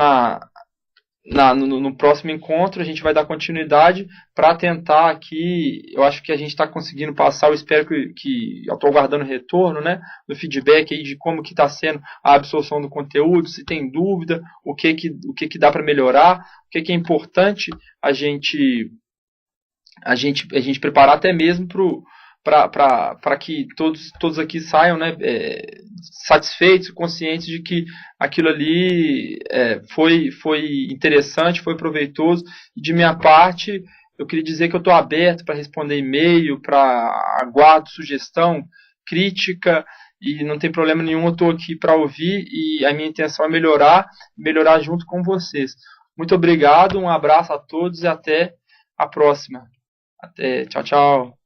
no próximo encontro a gente vai dar continuidade para tentar aqui. Eu acho que a gente está conseguindo passar. Eu espero que eu estou aguardando retorno, né, do feedback aí de como que está sendo a absorção do conteúdo, se tem dúvida, o que dá para melhorar, o que é importante a gente preparar até mesmo para que todos aqui saiam, né, satisfeitos, conscientes de que aquilo ali foi interessante, foi proveitoso. E de minha parte, eu queria dizer que eu estou aberto para responder e-mail, para aguardo sugestão, crítica, e não tem problema nenhum, eu estou aqui para ouvir e a minha intenção é melhorar junto com vocês. Muito obrigado, um abraço a todos e até a próxima. Até, tchau, tchau.